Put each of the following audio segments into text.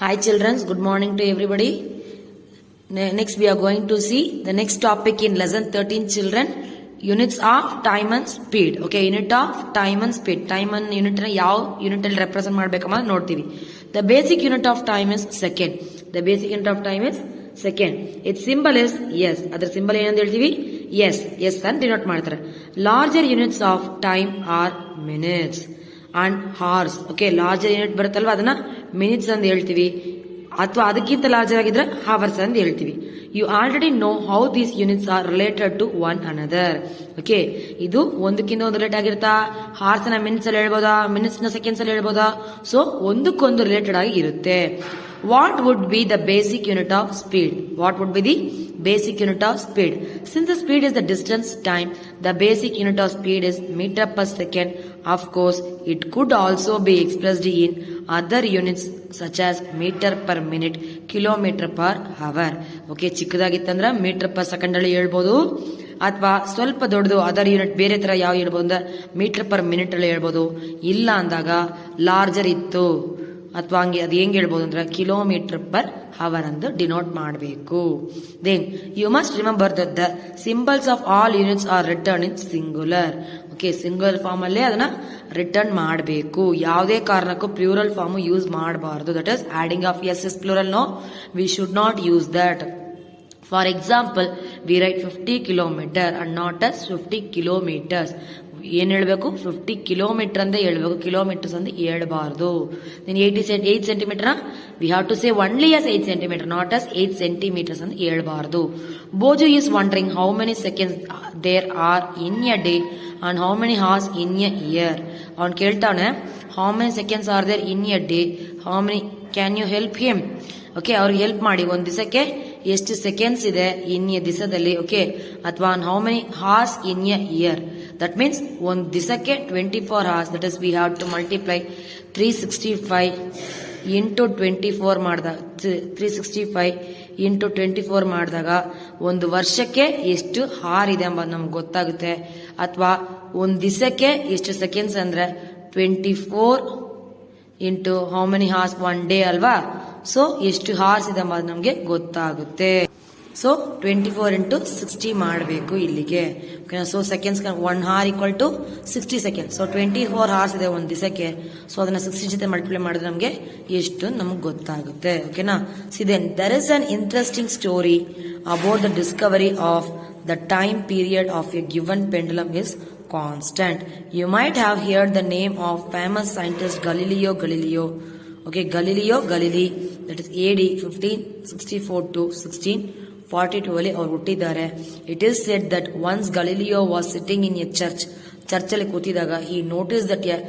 Hi children, good morning to everybody. Next we are going to see the next topic in lesson 13 children. Units of time and speed. Okay, unit of time and speed. Time and unit na yav unit alli represent ಮಾಡಬೇಕಮ್ಮ ನೋಡ್ತೀವಿ. The basic unit of time is second. The basic unit of time is second. Its symbol is yes. ಅದರ symbol ಏನಂತ ಹೇಳ್ತೀವಿ? Yes. Yes ಅಂತ denote ಮಾಡ್ತಾರೆ. Larger units of time are minutes and hours. Okay, larger unit ಬರುತ್ತಲ್ವಾ ಅದನ್ನ minutes ಅಂತ ಹೇಳ್ತೀವಿ ಅಥವಾ ಅದಕ್ಕಿಂತ ಲಾರ್ಜರ್ ಆಗಿದ್ರೆ ಹವರ್ಸ್ ಅಂತ ಹೇಳ್ತೀವಿ. You already know how these units are related to one another. Okay, ಇದು ಒಂದಕ್ಕಿಂತ ಒಂದು ರಿಲೇಟ್ ಆಗಿರುತ್ತಾ? ಹಾರ್ಸ್ ನ ಮಿನಿಟ್ಸ್ ಅಲ್ಲಿ ಹೇಳ್ಬೋದಾ, ಮಿನಿಟ್ಸ್ ನ ಸೆಕೆಂಡ್ಸ್ ಅಲ್ಲಿ ಹೇಳ್ಬೋದಾ? ಸೊ ಒಂದಕ್ಕೊಂದು ರಿಲೇಟೆಡ್ ಆಗಿ ಇರುತ್ತೆ. What would be the basic unit of speed? What would be the basic unit of speed? Since the speed is the distance time, the basic unit of speed is meter per second. Of course, it could also be expressed in other units such as meter per minute, kilometer per hour. Okay, ಚಿಕ್ಕದಾಗಿತ್ತಂದ್ರೆ metre per second ಅಲ್ಲಿ ಹೇಳ್ಬೋದು, ಅಥವಾ ಸ್ವಲ್ಪ ದೊಡ್ಡದು other unit ಬೇರೆ ತರ ಯಾವ ಹೇಳ್ಬೋದು ಅಂದ್ರೆ ಮೀಟರ್ ಪರ್ ಮಿನಿಟ್ ಅಲ್ಲಿ ಹೇಳ್ಬೋದು. ಇಲ್ಲ ಅಂದಾಗ ಲಾರ್ಜರ್ ಇತ್ತು ಅಥವಾ ಹಂಗೆ ಅದು ಹೆಂಗ್ ಹೇಳ್ಬೋದು ಅಂದ್ರೆ ಕಿಲೋಮೀಟರ್ ಪರ್ ಅವರ್ ಅಂತ ಡಿನೋಟ್ ಮಾಡಬೇಕು. Then you must remember that the symbols of all units are return in singular. Okay, singular form ಅಲ್ಲೇ ಅದನ್ನ ರಿಟರ್ನ್ ಮಾಡಬೇಕು. ಯಾವುದೇ ಕಾರಣಕ್ಕೂ ಪ್ಲೂರಲ್ ಫಾರ್ಮ್ ಯೂಸ್ ಮಾಡಬಾರ್ದು. That is adding of S is plural. No, we should not use that. For example, we write 50 kilometer and not as 50 kilometers. ಏನ್ ಹೇಳ್ಬೇಕು? 50 kilometre ಅಂತ ಹೇಳ್ಬೇಕು, ಕಿಲೋಮೀಟರ್ಸ್ ಅಂತ ಹೇಳ್ಬಾರ್ದು. ನೀನ್ 8 centimetre we have to say only as 8 centimetre, not as 8 centimetres ಅಂತ ಹೇಳ್ಬಾರ್ದು. ಬೋಜು is wondering how many seconds there are in a day and how many hours in a year. ಅವ್ನು ಕೇಳ್ತಾವನೆ how many seconds are there in a day, how many can you help him. Okay, ಅವ್ರಿಗೆ help ಮಾಡಿ. ಒಂದ್ ದಿವಸಕ್ಕೆ ಎಷ್ಟು seconds ಇದೆ in a ದಿವಸದಲ್ಲಿ. Okay, ಅಥವಾ how many hours in a year. That means ಒಂದ್ ದಿವಸಕ್ಕೆ 24 hours. That is we have to multiply 365 into 24 ಮಾಡಿದಾಗ 365 ಇಂಟು 24 ಮಾಡಿದಾಗ ಒಂದು ವರ್ಷಕ್ಕೆ ಎಷ್ಟು ಹಾರ್ ಇದೆ ಎಂಬುದು ನಮ್ಗೆ ಗೊತ್ತಾಗುತ್ತೆ. ಅಥವಾ ಒಂದ್ ದಿವಸಕ್ಕೆ ಎಷ್ಟು ಸೆಕೆಂಡ್ಸ್ ಅಂದ್ರೆ 24 into how many horse one day ಅಲ್ವಾ. ಸೊ ಎಷ್ಟು ಹಾರ್ಸ್ ಇದೆ ಎಂಬುದು ನಮ್ಗೆ ಗೊತ್ತಾಗುತ್ತೆ. ಸೊ 24 ಇಂಟು 60 ಮಾಡಬೇಕು ಇಲ್ಲಿಗೆ. So seconds 1 hour equal to 60 second. So 24 hours ಇದೆ ಒಂದ್ ದಿವಸಕ್ಕೆ. ಸೊ ಅದನ್ನ 60 ಜೊತೆ ಮಲ್ಟಿಪ್ಲೈ ಮಾಡಿದ್ರೆ ನಮ್ಗೆ ಎಷ್ಟು ನಮ್ಗೆ ಗೊತ್ತಾಗುತ್ತೆ. ಓಕೆನಾ? See then there is an interesting story about the discovery of the time period of a given pendulum is constant. You might have heard the name of famous scientist Galileo Galilei. Okay, Galileo Galilei, that is AD 1564 to 1642 ಅಲ್ಲಿ ಅವರು ಹುಟ್ಟಿದ್ದಾರೆ. It is said that once Galileo was sitting in a church ಅಲ್ಲಿ ಕೂತಿದಾಗ he noticed that a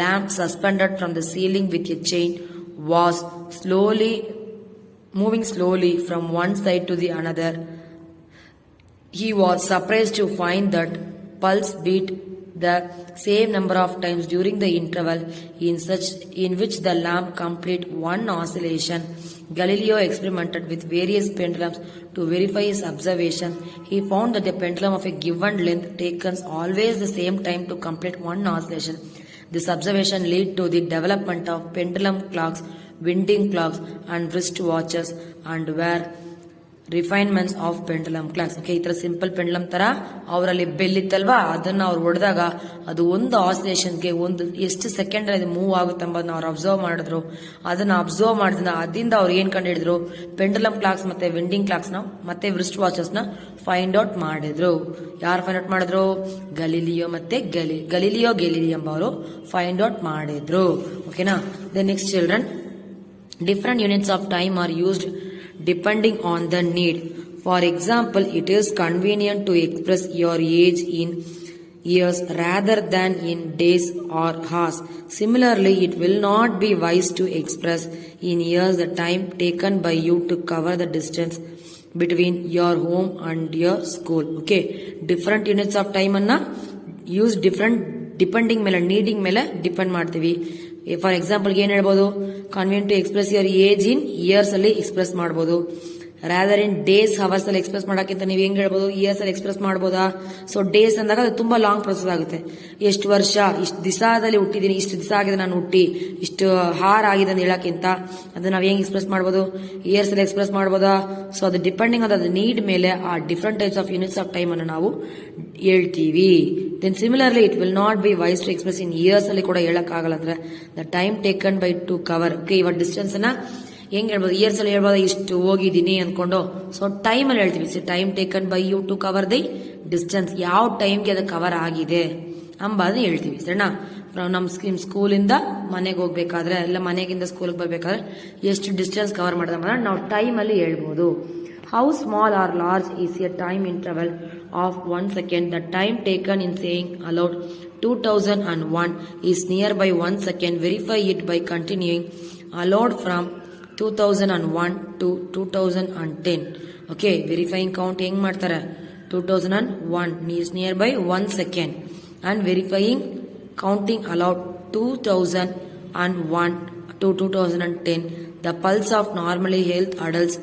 lamp suspended from the ceiling with a chain was moving slowly from one side to the another. He was surprised to find that pulse beat the same number of times during the interval in which the lamp complete one oscillation. Galileo experimented with various pendulums to verify his observation. He found that a pendulum of a given length takes always the same time to complete one oscillation. This observation led to the development of pendulum clocks, winding clocks and wrist watches, and were refinements of pendulum clocks. Okay, ಈ ತರ simple pendulum ತರ ಅವರಲ್ಲಿ bell ಇತ್ತಲ್ವಾ, ಅದನ್ನ ಅವ್ರು ಹೊಡೆದಾಗ ಅದು ಒಂದು ಆಸಿಲೇಷನ್ಗೆ ಒಂದು ಎಷ್ಟು ಸೆಕೆಂಡ್ ಅದು ಮೂವ್ ಆಗುತ್ತೆ ಎಂಬುದನ್ನ ಅವ್ರು ಅಬ್ಸರ್ವ್ ಮಾಡಿದ್ರು. ಅದನ್ನ ಅಬ್ಸರ್ವ್ ಮಾಡಿದ ಅದರಿಂದ ಅವ್ರು ಏನ್ ಕಂಡು ಹಿಡಿದ್ರು? ಪೆಂಡುಲಮ್ ಕ್ಲಾಕ್ಸ್ ಮತ್ತೆ ವಿಂಡಿಂಗ್ ಕ್ಲಾಕ್ಸ್ ನ ಮತ್ತೆ ವ್ರಿಸ್ಟ್ ವಾಚಸ್ ನ ಫೈಂಡ್ ಔಟ್ ಮಾಡಿದ್ರು. ಯಾರು ಫೈಂಡ್ ಔಟ್ ಮಾಡಿದ್ರು? ಗಲೀಲಿಯೋ ಮತ್ತೆ ಗಲೀಲಿಯೋ ಗೆಲಿಲಿ ಎಂಬವರು ಫೈಂಡ್ ಔಟ್ ಮಾಡಿದ್ರು. ಓಕೆನಾ? The next children, different units of time are used depending on the need. For example, it is convenient to express your age in years rather than in days or hours. Similarly, it will not be wise to express in years the time taken by you to cover the distance between your home and your school. Okay, different units of time anna use different depending ಮೇಲೆ, needing ಮೇಲೆ depend ಮಾಡ್ತೀವಿ. For example ಏನ್ ಹೇಳ್ಬೋದು? Convenient to express your age in years ಅಲ್ಲಿ express ಮಾಡಬಹುದು. Rather in days hours ಅಲ್ಲಿ express ಮಾಡೋಕ್ಕಿಂತ ನೀವು ಹೆಂಗ್ ಹೇಳ್ಬೋದು, ಇಯರ್ಸ್ ಅಲ್ಲಿ ಎಕ್ಸ್ಪ್ರೆಸ್ ಮಾಡ್ಬೋದಾ? ಸೊ ಡೇಸ್ ಅಂದಾಗ ಅದು ತುಂಬಾ ಲಾಂಗ್ ಪ್ರೊಸೆಸ್ ಆಗುತ್ತೆ. ಎಷ್ಟು ವರ್ಷ, ಇಷ್ಟು ದಿವಸದಲ್ಲಿ ಹುಟ್ಟಿದೀನಿ, ಇಷ್ಟು ದಿವಸ ಆಗಿದೆ ನಾನು ಹುಟ್ಟಿ, ಇಷ್ಟು ಹಾರ್ ಆಗಿದೆ ಅಂತ ಹೇಳಕ್ಕಿಂತ ಅದನ್ನ ನಾವು ಹೆಂಗ್ ಎಕ್ಸ್ಪ್ರೆಸ್ ಮಾಡ್ಬೋದು, ಇಯರ್ಸ್ ಅಲ್ಲಿ ಎಕ್ಸ್ಪ್ರೆಸ್ ಮಾಡ್ಬೋದಾ? ಸೊ ಅದು ಡಿಪೆಂಡಿಂಗ್ ಆನ್ ದ ನೀಡ್ ಮೇಲೆ ಆ different types of units of time ಅನ್ನು ನಾವು ಹೇಳ್ತೀವಿ. Then similarly it will not be wise to express in years ಅಲ್ಲಿ ಕೂಡ ಹೇಳಕ್ಕಾಗಲ್ಲ. ಅಂದ್ರೆ the time taken by to cover. Okay, ಇವಾಗ ಡಿಸ್ಟೆನ್ಸ್ ಅನ್ನ ಹೆಂಗ್ ಹೇಳ್ಬೋದು, ಇಯರ್ಸ್ ಅಲ್ಲಿ ಹೇಳ್ಬೋದು ಇಷ್ಟು ಹೋಗಿದ್ದೀನಿ ಅನ್ಕೊಂಡು. ಸೊ ಟೈಮ್ ಅಲ್ಲಿ ಹೇಳ್ತೀವಿ, time taken by you to cover the distance, ಯಾವ ಟೈಮ್ಗೆ ಅದು ಕವರ್ ಆಗಿದೆ ಅಂಬಾದ್ನ ಹೇಳ್ತೀವಿ. ಸರಿನಾ? ನಮ್ಮ ಸ್ಕೂಲಿಂದ ಮನೆಗೆ ಹೋಗ್ಬೇಕಾದ್ರೆ, ಎಲ್ಲ ಮನೆಗಿಂದ ಸ್ಕೂಲ್ಗೆ ಬರ್ಬೇಕಾದ್ರೆ ಎಷ್ಟು ಡಿಸ್ಟೆನ್ಸ್ ಕವರ್ ಮಾಡಿದ್ರೆ ನಾವು ಟೈಮ್ ಅಲ್ಲಿ ಹೇಳ್ಬೋದು. How small or large is a time interval of 1 second. The time taken in saying aloud 2001 is nearby 1 second. Verify it by continuing aloud from 2001 to 2010. Okay, verifying count ಹೆಂಗ್ ಮಾಡ್ತಾರೆ, 2001 is nearby 1 second and verifying counting aloud 2001 to 2010. The pulse of normally healthy adults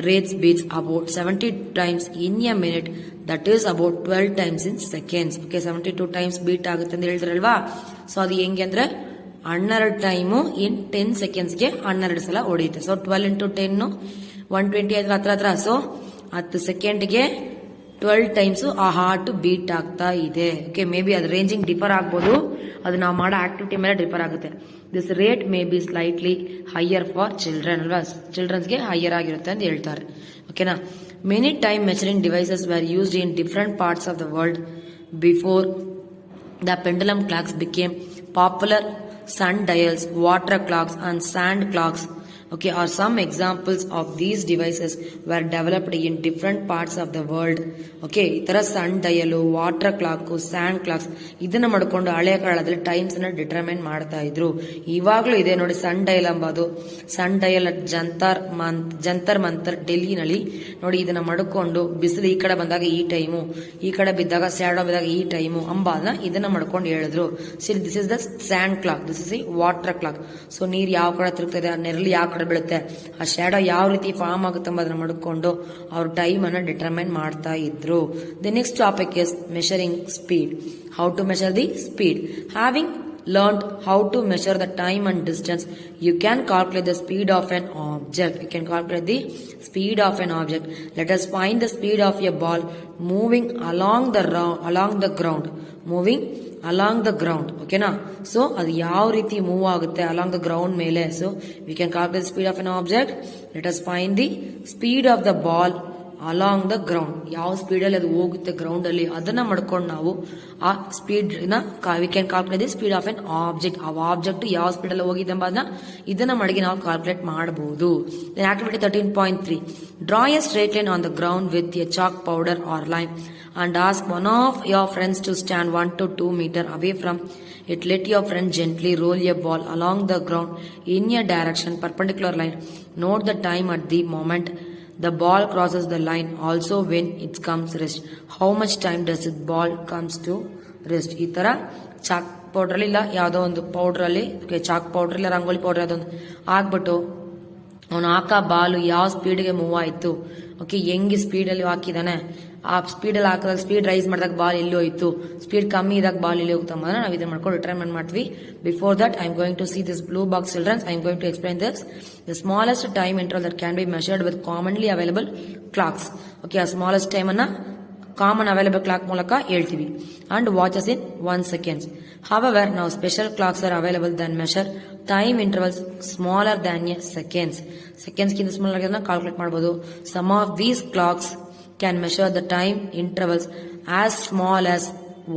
rates beats about 70 times in a minute, that is about 12 times in seconds. Okay, 72 times beat ಆಗುತ್ತೆ ಅಂತ ಹೇಳ್ತಾರಲ್ವಾ. So ಅದು ಹೆಂಗೆ ಅಂದ್ರೆ 12 time ಇನ್ 10 ಸೆಕೆಂಡ್ಸ್ಗೆ 12 ಸಲ ಹೊಡೆಯುತ್ತೆ. So 12 into 10 120 ಆದ್ರೆ ಹತ್ರ. So 10 ಸೆಕೆಂಡ್ಗೆ 12 times ಆ ಹಾರ್ಟ್ ಬೀಟ್ ಆಗ್ತಾ ಇದೆ. ಓಕೆ, ಮೇ ಬಿ ಅದು ರೇಂಜಿಂಗ್ ಡಿಫರ್ ಆಗ್ಬೋದು, ಅದು ನಾವು ಮಾಡೋ ಆಕ್ಟಿವಿಟಿ ಮೇಲೆ ಡಿಫರ್ ಆಗುತ್ತೆ. This rate may be slightly higher for children ಅಲ್ವಾ, ಚಿಲ್ಡ್ರನ್ಸ್ಗೆ ಹೈಯರ್ ಆಗಿರುತ್ತೆ ಅಂತ ಹೇಳ್ತಾರೆ. ಓಕೆನಾ? Many time measuring devices were used in different parts of the world before the pendulum clocks became popular. sundials, water clocks and sand clocks, okay, are some examples of these devices were developed in different parts of the world. Okay, ಇತರ sundial, water clock, sand clocks ಇದನ್ನ ಮಾಡ್ಕೊಂಡು ಹಳೆ ಕಾಲದಲ್ಲಿ times ಅನ್ನ determine ಮಾಡ್ತಾ ಇದ್ರು. ಇವಾಗ್ಲೂ ಇದೆ ನೋಡಿ ಸನ್ ಡಯಲ್ ಎಂಬುದು. ಸನ್ ಡಯಲ್ ಜಂತರ್ ಮಂತರ್ ಡೆಲ್ಲಿನಲ್ಲಿ ನೋಡಿ, ಇದನ್ನ ಮಾಡ್ಕೊಂಡು ಬಿಸಿಲು ಈ ಕಡೆ ಬಂದಾಗ ಈ ಟೈಮು, ಈ ಕಡೆ ಬಿದ್ದಾಗ ಸ್ಯಾಡೋ ಬಿದ್ದಾಗ ಈ ಟೈಮು ಅಂಬಾದ್ನ ಇದನ್ನ ಮಾಡ್ಕೊಂಡು ಹೇಳಿದ್ರು. This is the sand clock, this is water clock. So ನೀರ್ ಯಾವ ಕಡೆ ತಿರುಗ್ತದೆ, ನೆರಳು ಯಾವ ಕಡೆ ಬೀಳುತ್ತೆ, ಆ ಶ್ಯಾಡೋ ಯಾವ ರೀತಿ ಫಾರ್ಮ್ ಆಗುತ್ತೆ ಎಂಬುದನ್ನ ಮಾಡ್ಕೊಂಡು ಅವ್ರ ಟೈಮ್ ಅನ್ನ ಡಿಟರ್ಮೈನ್ ಮಾಡ್ತಾ ಇದ್ರು. The next topic is measuring speed. How to measure the speed. Having learned how to measure the time and distance, you can calculate the speed of an object. You can calculate the speed of an object. Let us find the speed of a ball moving along the ground. Moving along the ground. Okay na? So ಅದು ಯಾವ ರೀತಿ move ಆಗುತ್ತೆ along the ground ಮೇಲೆ. So we can calculate the speed of an object. Let us find the speed of the ball along the ground. ಯಾವ speed ಅಲ್ಲಿ ಅದು ಹೋಗುತ್ತೆ ground ಅಲ್ಲಿ, ಅದನ್ನ ಮಾಡ್ಕೊಂಡು ನಾವು ಆ ಸ್ಪೀಡ್ ನ we can calculate the speed of an object. ಆ ಆಬ್ಜೆಕ್ಟ್ ಯಾವ ಸ್ಪೀಡ್ ಅಲ್ಲಿ ಹೋಗಿದೆ ಎಂಬುದನ್ನ ಇದನ್ನ ಮಾಡಿ ನಾವು ಕಾಲ್ಕುಲೇಟ್ ಮಾಡಬಹುದು. Activity 13.3 draw a straight line on the ground with a chalk powder or lime and ask one of your friends to stand 1 to 2 meters away from it. Let your friend gently roll a ball along the ground in a direction perpendicular line. Note the time at the moment the ball crosses the line, also when it comes rest. How much time does it ball comes to rest? ಈ ತರ chalk powder ಇಲ್ಲ ಯಾವುದೋ ಒಂದು powder ಅಲ್ಲಿ, chalk powder ಇಲ್ಲ rangoli powder ಅದೊಂದು ಹಾಕ್ಬಿಟ್ಟು ಅವನು ಹಾಕ ಬಾಲು ಯಾವ ಸ್ಪೀಡ್ಗೆ ಮೂವ್ ಆಯ್ತು, ಓಕೆ ಹೆಂಗೆ ಸ್ಪೀಡಲ್ಲಿ ಹಾಕಿದಾನೆ, ಆ ಸ್ಪೀಡಲ್ಲಿ ಹಾಕಿದಾಗ ಸ್ಪೀಡ್ ರೈಸ್ ಮಾಡಿದಾಗ ಬಾಲ್ ಎಲ್ಲಿ ಹೋಯ್ತು, ಸ್ಪೀಡ್ ಕಮ್ಮಿ ಇದ್ದಾಗ ಬಾಲ್ ಎಲ್ಲಿ ಹೋಗ್ತಾ ನಾವು ಇದನ್ನ ಮಾಡ್ಕೊಂಡು ಡಿಟರ್ಮೈನ್ ಮಾಡ್ತೀವಿ. Before that I am going to see this blue box childrens. I am going to explain this. The smallest time interval that can be measured with commonly available clocks. Okay, ಆ smallest time ಅನ್ನ common available clock ಮೂಲಕ ಹೇಳ್ತೀವಿ. And watches in 1 seconds. However, now special clocks are available that measure time intervals smaller than a seconds. Seconds ಗಿಂತ small ಆಗಿರೋದನ್ನ calculate ಮಾಡಬಹುದು. Some of these clocks can measure the time intervals as small as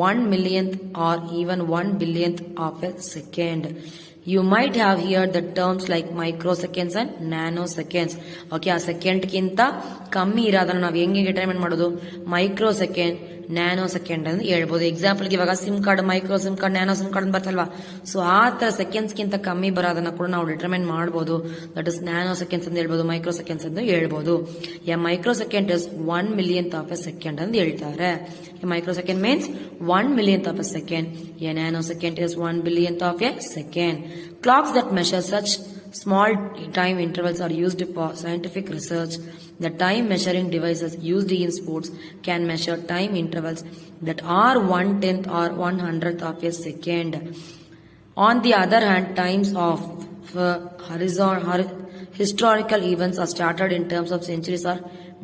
1 millionth or even 1 billionth of a second. You might have heard the terms like microseconds and nanoseconds. Okay, ಆ second ಗಿಂತ ಕಮ್ಮಿ ಇರೋದನ್ನ ನಾವು ಹೆಂಗೆ determine ಮಾಡೋದು, micro second, nano second ಅಂತ ಹೇಳ್ಬೋದು. ಎಕ್ಸಾಂಪಲ್ಗೆ ಇವಾಗ sim card, micro sim card, nano sim card ಬರ್ತಲ್ವಾ, ಸೊ ಆ ತರ ಸೆಕೆಂಡ್ಸ್ ಗಿಂತ ಕಮ್ಮಿ ಬರೋದನ್ನ ಕೂಡ ನಾವು ಡಿಟರ್ಮೈನ್ ಮಾಡಬಹುದು. ದಟ್ ಇಸ್ ನ್ಯಾನೋ ಸೆಕೆಂಡ್ಸ್ ಅಂತ ಹೇಳ್ಬೋದು, ಮೈಕ್ರೋ ಸೆಕೆಂಡ್ಸ್ ಅಂತ ಹೇಳ್ಬೋದು. A micro second is 1 millionth of a second ಅಂತ ಹೇಳ್ತಾರೆ. A microsecond means 1 millionth of a second. A nanosecond is 1 billionth of a second. Clocks that measure such Small time intervals are used for scientific research. The time measuring devices used in sports can measure time intervals that are 1/10 or 1/100th of a second. On the other hand, times of historical events are started in terms of centuries or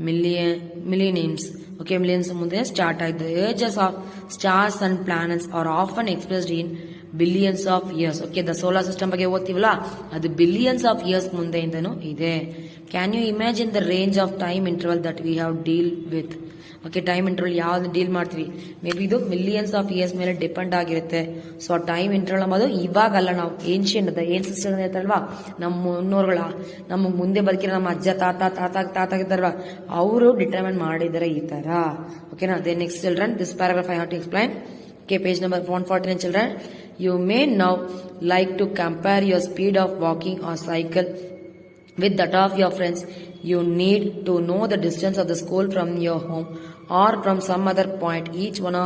millenniums. Okay, millions ಮುಂದೆ start ಆಯ್ತು. The ages of stars and planets are often expressed in billions of years. Okay, the solar system ಬಗ್ಗೆ ಓದ್ತೀವಲ್ಲ, ಅದು billions of years ಮುಂದೆಯಿಂದನೂ ಇದೆ. Can you imagine the range of time interval that we have deal with? Okay, time interval ಯಾವ್ದು deal ಮಾಡ್ತೀವಿ, may be ಇದು millions of years ಮೇಲೆ depend ಆಗಿರುತ್ತೆ. So time interval ಅಂಬೋದು ಇವಾಗಲ್ಲ, ನಾವು ಏನ್ಷಿಯಂಟ್ ಸಿಸ್ಟಮ್ ಇರ್ತಾರಲ್ವಾ, ನಮ್ಮ ಮುನ್ನೋರುಗಳ, ನಮಗೆ ಮುಂದೆ ಬದುಕಿರೋ ನಮ್ಮ ಅಜ್ಜ ತಾತ ಇದ್ದಾರಲ್ವಾ, ಅವರು ಡಿಟರ್ಮೈನ್ ಮಾಡಿದ್ದಾರೆ ಈ ತರ. ಓಕೆನಾ. They next children, this paragraph I have to explain. Okay, page number 149 children. You may now like to compare your speed of walking or cycle with that of your friends. You need to know the distance of the school from your home or from some other point. Each one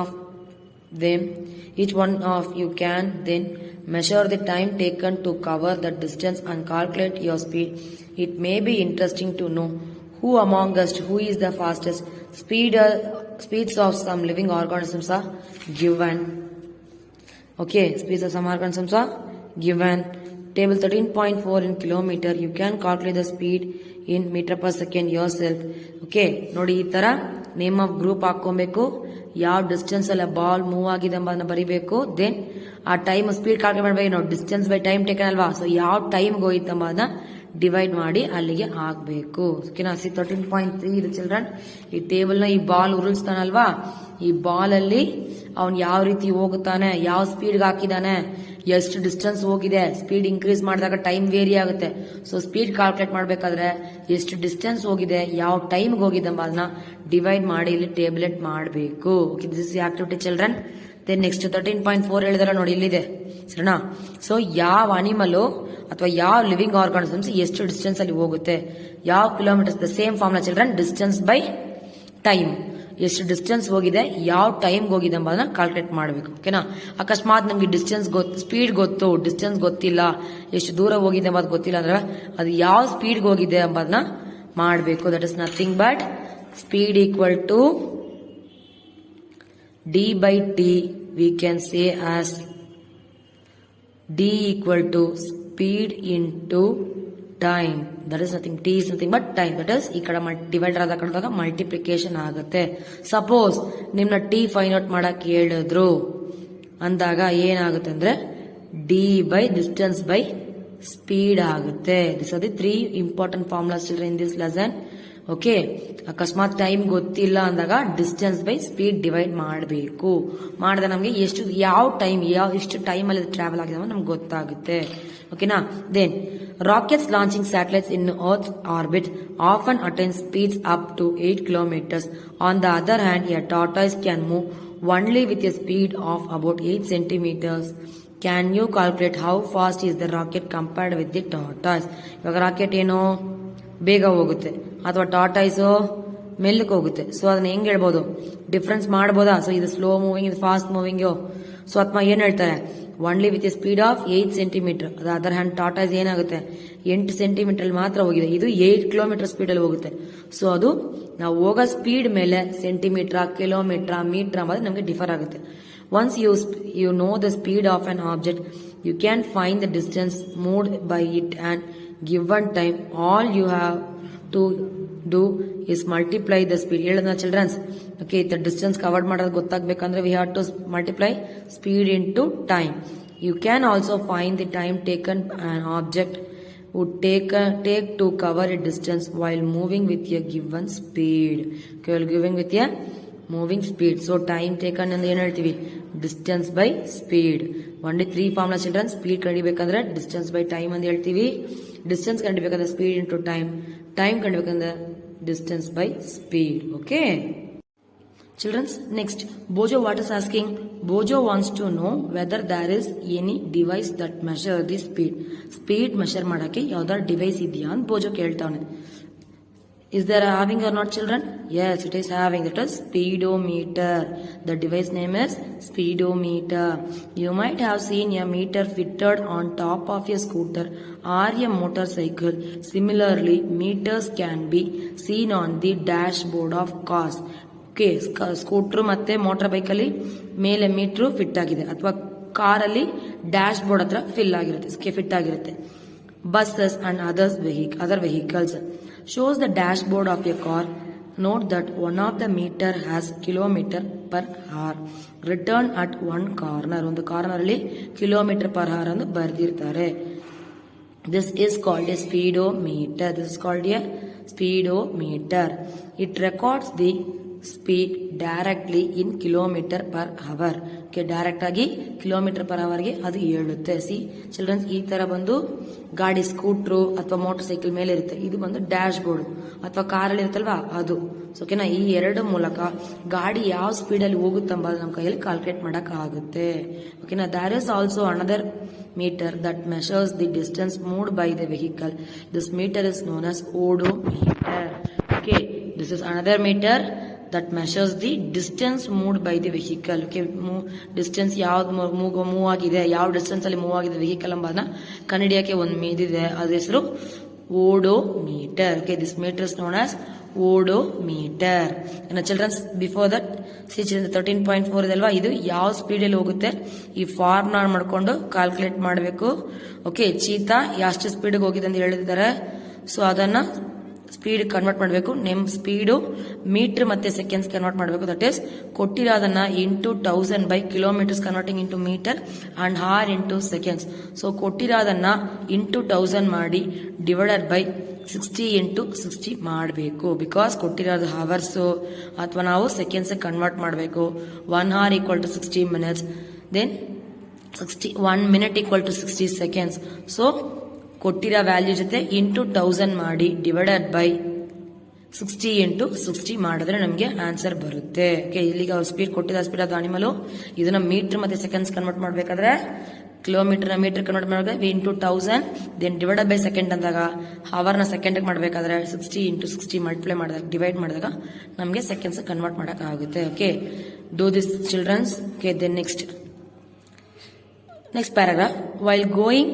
of you can then measure the time taken to cover that distance and calculate your speed. It may be interesting to know who among us who is the fastest. Speeds of some living organisms are given. Okay, speeds of some organisms are given. Table 13.4 in kilometer. You can calculate the speed in meter per second yourself. Okay, ನೋಡಿ ಈ ತರ name of group ಹಾಕೊಬೇಕು, ಯಾವ distance ಅಲ್ಲ ball move ಆಗಿದೆ ಎಂಬುದನ್ನ ಬರಿಬೇಕು. Then ಆ time speed calculate ಮಾಡಬೇಕು. ನಾವು ಡಿಸ್ಟೆನ್ಸ್ ಬೈ ಟೈಮ್ ಟೇಕನ್ ಅಲ್ವಾ, ಸೊ ಯಾವ ಟೈಮ್ ಹೋಯ್ತು ಎಂಬುದನ್ನ ಡಿವೈಡ್ ಮಾಡಿ ಅಲ್ಲಿಗೆ ಹಾಕ್ಬೇಕು. ಓಕೆನಾ. 13.3 ಇದು ಚಿಲ್ಡ್ರನ್. ಈ ಟೇಬಲ್ ನ ಈ ಬಾಲ್ ಉರುಳಿಸ್ತಾನಲ್ವಾ, ಈ ಬಾಲ್ ಅಲ್ಲಿ ಅವ್ನು ಯಾವ ರೀತಿ ಹೋಗುತ್ತಾನೆ, ಯಾವ ಸ್ಪೀಡ್ ಹಾಕಿದಾನೆ, ಎಷ್ಟು ಡಿಸ್ಟೆನ್ಸ್ ಹೋಗಿದೆ, ಸ್ಪೀಡ್ ಇನ್ಕ್ರೀಸ್ ಮಾಡಿದಾಗ ಟೈಮ್ ವೇರಿ ಆಗುತ್ತೆ. ಸೊ ಸ್ಪೀಡ್ ಕ್ಯಾಲ್ಕುಲೇಟ್ ಮಾಡಬೇಕಾದ್ರೆ ಎಷ್ಟು ಡಿಸ್ಟೆನ್ಸ್ ಹೋಗಿದೆ, ಯಾವ ಟೈಮ್ಗೆ ಹೋಗಿದೆ ಎಂಬುದನ್ನ ಡಿವೈಡ್ ಮಾಡಿ ಇಲ್ಲಿ ಟೇಬ್ಲೆಟ್ ಮಾಡಬೇಕು. Okay, this is activity children. Then next 13.4 ಹೇಳಿದಾರ ನೋಡಿ, ಇಲ್ಲಿದೆ ಸರಿನಾ. ಸೊ ಯಾವ ಅನಿಮಲ್ ಅಥವಾ ಯಾವ ಲಿವಿಂಗ್ ಆರ್ಗಾನಿಸಮ್ಸ್ ಎಷ್ಟು ಡಿಸ್ಟೆನ್ಸ್ ಅಲ್ಲಿ ಹೋಗುತ್ತೆ, ಯಾವ kilometers, the same formula children, distance by time. ಎಷ್ಟು ಡಿಸ್ಟೆನ್ಸ್ ಹೋಗಿದೆ, ಯಾವ ಟೈಮ್ ಹೋಗಿದೆ ಎಂಬುದನ್ನ ಕ್ಯಾಲ್ಕುಲೇಟ್ ಮಾಡಬೇಕು. ಓಕೆನಾ. ಅಕಸ್ಮಾತ್ ನಮ್ಗೆ ಡಿಸ್ಟೆನ್ಸ್ ಸ್ಪೀಡ್ ಗೊತ್ತು, ಡಿಸ್ಟೆನ್ಸ್ ಗೊತ್ತಿಲ್ಲ, ಎಷ್ಟು ದೂರ ಹೋಗಿದೆ ಎಂಬುದು ಗೊತ್ತಿಲ್ಲ ಅಂದ್ರೆ ಅದು ಯಾವ ಸ್ಪೀಡ್ಗೆ ಹೋಗಿದೆ ಎಂಬುದನ್ನ ಮಾಡಬೇಕು. That is nothing but speed equal to D by T. We can say as D equal to speed into time. That is nothing, T is nothing but time. That is ಈ ಕಡೆ ಡಿವೈಡರ್ ಆದ ಕಡೆದಾಗ multiplication ಆಗುತ್ತೆ. Suppose ನಿಮ್ನ T find out ಮಾಡಕ್ ಹೇಳಿದ್ರು ಅಂದಾಗ ಏನಾಗುತ್ತೆ ಅಂದ್ರೆ D by distance by speed ಆಗುತ್ತೆ. These are the 3 important formulas children in this lesson. Okay, ಅಕಸ್ಮಾತ್ ಟೈಮ್ ಗೊತ್ತಿಲ್ಲ ಅಂದಾಗ ಡಿಸ್ಟೆನ್ಸ್ ಬೈ ಸ್ಪೀಡ್ ಡಿವೈಡ್ ಮಾಡಬೇಕು. ಮಾಡಿದ್ರೆ ನಮಗೆ ಎಷ್ಟು ಯಾವ ಟೈಮ್ ಎಷ್ಟು ಟೈಮ್ ಅಲ್ಲಿ ಟ್ರಾವೆಲ್ ಆಗಿದೆ ನಮ್ಗೆ ಗೊತ್ತಾಗುತ್ತೆ. ಓಕೆನಾ. Then rockets launching satellites in earth orbit often attain speeds up to 8 kilometers. On the other hand, a tortoise can move only with a speed of about 8 centimeters. Can you calculate how fast is the rocket compared with the tortoise? ಇವಾಗ rocket ಏನು ಬೇಗ ಹೋಗುತ್ತೆ ಅಥವಾ tortoise ಮೆಲ್ಲಕ್ಕೆ ಹೋಗುತ್ತೆ. So ಅದನ್ನ ಹೆಂಗ್ ಹೇಳ್ಬೋದು, difference ಮಾಡ್ಬೋದಾ? ಸೊ ಇದು ಸ್ಲೋ ಮೂವಿಂಗ್, ಇದು ಫಾಸ್ಟ್ ಮೂವಿಂಗ್. ಸೊ ಅಥವಾ ಏನ್ ಹೇಳ್ತಾರೆ, only with A speed of 8 centimeter. Other hand tortoise ಏನಾಗುತ್ತೆ 8 centimeter ಮಾತ್ರ ಹೋಗಿದೆ, ಇದು 8 kilometer ಸ್ಪೀಡ್ ಅಲ್ಲಿ ಹೋಗುತ್ತೆ. ಸೊ ಅದು ನಾವು ಹೋಗೋ ಸ್ಪೀಡ್ ಮೇಲೆ ಸೆಂಟಿಮೀಟರ್, ಕಿಲೋಮೀಟರ್, ಮೀಟರ್ ಅಂಬುದು ನಮಗೆ ಡಿಫರ್ ಆಗುತ್ತೆ. Once you know the speed of an object, you can find the distance moved by it and given time. All you have to do is multiply the speed. ಹೇಳೋಣ childrens. Okay, the distance covered ಮಾಡೋದು ಗೊತ್ತಾಗಬೇಕಂದ್ರೆ we have to multiply speed into time. You can also find the time taken an object would take to cover a distance while moving with a given speed. Okay, while moving with a moving speed. So time taken and ಏನು ಹೇಳ್ತೀವಿ, distance by speed. Only 3 formula children. Speed ಕಂಡಿಬೇಕಂದ್ರೆ distance by time ಅಂತ ಹೇಳ್ತೀವಿ, distance ಕಂಡಿಬೇಕಂದ್ರೆ speed into time, time ಕಂಡಿಬೇಕಂದ್ರೆ distance by speed. Okay children. Next, Bojo what is asking? Bojo wants to know whether there is any device that measure the speed. Speed measure ಮಾಡಕ್ಕೆ ಯಾವ್ದಾರ device ಇದೆಯಾ ಅಂತ ಬೋಜೋ ಕೇಳ್ತಾವನೆ. Is there having or not, children? Yes, it is having. That is speedometer. The device name is speedometer. You might have seen a meter fitted on top of a scooter or a motorcycle. Similarly, meters can be seen on the dashboard of cars. Okay, scooter ಮತ್ತೆ motor bike ಅಲ್ಲಿ ಮೇಲೆ metre fit ಆಗಿದೆ, ಅಥವಾ ಕಾರಲ್ಲಿ dash board ಹತ್ರ fit ಆಗಿರುತ್ತೆ. Buses and other vehicles shows the dashboard of a car. Note that one of the meter has kilometer per hour written at one corner. ಒಂದು corner ಅಲ್ಲಿ kilometre per hour ಅಂತ ಬರೆದಿರ್ತಾರೆ. This is called a speedometer. It records the speed directly in kilometer per hour. Okay, direct ಆಗಿ kilometre per ಅವರ್ಗೆ ಅದು ಹೇಳುತ್ತೆ. C children's, ಈ ತರ ಬಂದು ಗಾಡಿ ಸ್ಕೂಟ್ರು ಅಥವಾ ಮೋಟರ್ ಸೈಕಲ್ ಮೇಲೆ ಇರುತ್ತೆ, ಇದು ಬಂದು ಡ್ಯಾಶ್ ಬೋರ್ಡ್ ಅಥವಾ ಕಾರಲ್ಲಿ ಇರುತ್ತಲ್ವಾ ಅದು. ಓಕೆನಾ, ಈ ಎರಡು ಮೂಲಕ ಗಾಡಿ ಯಾವ ಸ್ಪೀಡ್ ಅಲ್ಲಿ ಹೋಗುತ್ತಂಬ ನಮ್ಮ ಕೈಯಲ್ಲಿ ಕ್ಯಾಲ್ಕುಲೇಟ್ ಮಾಡಕ್ ಆಗುತ್ತೆ. ಓಕೆನಾ, there is also another meter that measures the distance moved by the vehicle. This meter is known as odometer. Okay, this is another meter that measures the distance moved by the vehicle. Okay, distance ಯಾವ್ದು move ಆಗಿದೆ, ಯಾವ distance ಅಲ್ಲಿ move ಆಗಿದೆ vehicle ಎಂಬುದನ್ನ ಕಂಡುಹಿಡಿಯಕ್ಕೆ ಒಂದು ಇದಿದೆ, ಅದ್ರ ಹೆಸರು odometer. Okay, this meter is known as odometer. Childrens, before that see 13.4 ಇದಲ್ವಾ, ಇದು ಯಾವ ಸ್ಪೀಡ್ ಅಲ್ಲಿ ಹೋಗುತ್ತೆ ಈ ಫಾರ್ಮ್ ಮಾಡ್ಕೊಂಡು ಕ್ಯಾಲ್ಕುಲೇಟ್ ಮಾಡಬೇಕು. ಓಕೆ, ಚೀತಾ ಎಷ್ಟು ಸ್ಪೀಡ್ ಹೋಗಿದೆ ಅಂತ ಹೇಳಿದ್ದಾರೆ. ಸೊ ಅದನ್ನ ಸ್ಪೀಡ್ ಕನ್ವರ್ಟ್ ಮಾಡಬೇಕು. ಸ್ಪೀಡು ಮೀಟರ್ ಮತ್ತೆ ಸೆಕೆಂಡ್ಸ್ ಕನ್ವರ್ಟ್ ಮಾಡಬೇಕು. ದಟ್ ಈಸ್ ಕೊಟ್ಟಿರೋದನ್ನ into 1000 by kilometres converting into metre and hour into seconds. So ಕೊಟ್ಟಿರೋದನ್ನ ಇಂಟು 1000 ಮಾಡಿ ಡಿವೈಡೆಡ್ ಬೈ 60 ಇಂಟು 60 ಮಾಡಬೇಕು. ಬಿಕಾಸ್ ಕೊಟ್ಟಿರೋದು ಅವರ್ಸ್ ಅಥವಾ ನಾವು ಸೆಕೆಂಡ್ಸ್ ಕನ್ವರ್ಟ್ ಮಾಡಬೇಕು. 1 hour equal to 60 minutes, then 1 minute equal to 60 seconds. So ಕೊಟ್ಟಿರೋ value ಜೊತೆ ಇಂಟು 1000 ಮಾಡಿ ಡಿವೈಡೆಡ್ ಬೈ 60 ಇಂಟು 60 ಮಾಡಿದ್ರೆ ನಮಗೆ ಆನ್ಸರ್ ಬರುತ್ತೆ. ಓಕೆ, ಇಲ್ಲಿಗೆ ಅವ್ರ ಸ್ಪೀಡ್ ಕೊಟ್ಟಿರೋ ಸ್ಪೀಡ್ ಅದು ಅನಿಮಲ್, ಇದನ್ನ ಮೀಟರ್ ಮತ್ತೆ ಸೆಕೆಂಡ್ಸ್ ಕನ್ವರ್ಟ್ ಮಾಡಬೇಕಾದ್ರೆ ಕಿಲೋಮೀಟರ್ ಕನ್ವರ್ಟ್ ಮಾಡಬೇಕು into 1000, then divided by second ಅಂದಾಗ ಅವರ್ನ ಸೆಕೆಂಡ್ ಮಾಡಬೇಕಾದ್ರೆ 60 ಇಂಟು 60 ಮಲ್ಟಿಪ್ಲೈ ಮಾಡಿದಾಗ ಡಿವೈಡ್ ಮಾಡಿದಾಗ ನಮಗೆ ಸೆಕೆಂಡ್ಸ್ ಕನ್ವರ್ಟ್ ಮಾಡಕ್ ಆಗುತ್ತೆ. Okay, do this childrens. Okay, then next paragraph. While going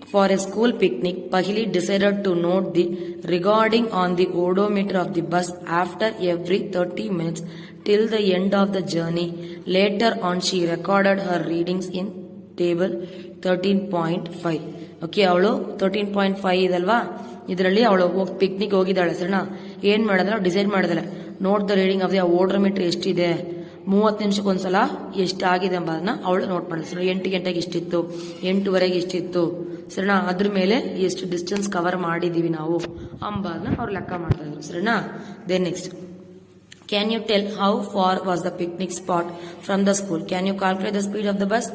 for a school picnic, Pahili decided to note the recording on the odometer of the bus after every 30 minutes till the end of the journey. Later on, she recorded her readings in table 13.5. Okay, ಅವಳು 13.5 ಇದಲ್ವಾ, ಇದರಲ್ಲಿ ಅವಳು picnic ಹೋಗಿದ್ದಾಳೆ. ಸರಿನಾ, ಏನ್ ಮಾಡಿದ್ರೆ decide ಮಾಡಿದಾಳೆ, note the reading of the odometer ಎಷ್ಟಿದೆ, 30 ನಿಮಿಷಕ್ಕೆ ಒಂದ್ಸಲ ಎಷ್ಟಾಗಿದೆ ಎಂಬುದನ್ನ ಅವಳು ನೋಟ್ ಮಾಡಿದ್ರು. 8 ಗಂಟೆಗೆ ಇಷ್ಟಿತ್ತು, 8:15 ಇಷ್ಟಿತ್ತು. ಸರಿನಾ, ಅದ್ರ ಮೇಲೆ ಎಷ್ಟು ಡಿಸ್ಟೆನ್ಸ್ ಕವರ್ ಮಾಡಿದೀವಿ ನಾವು ಅಂಬಾದ್ನ ಅವ್ರು ಲೆಕ್ಕ ಮಾಡ್ತಾ ಇದ್ರು. ಸರಿನಾ, then next, can you tell how far was the picnic spot from the school? Can you calculate the speed of the bus?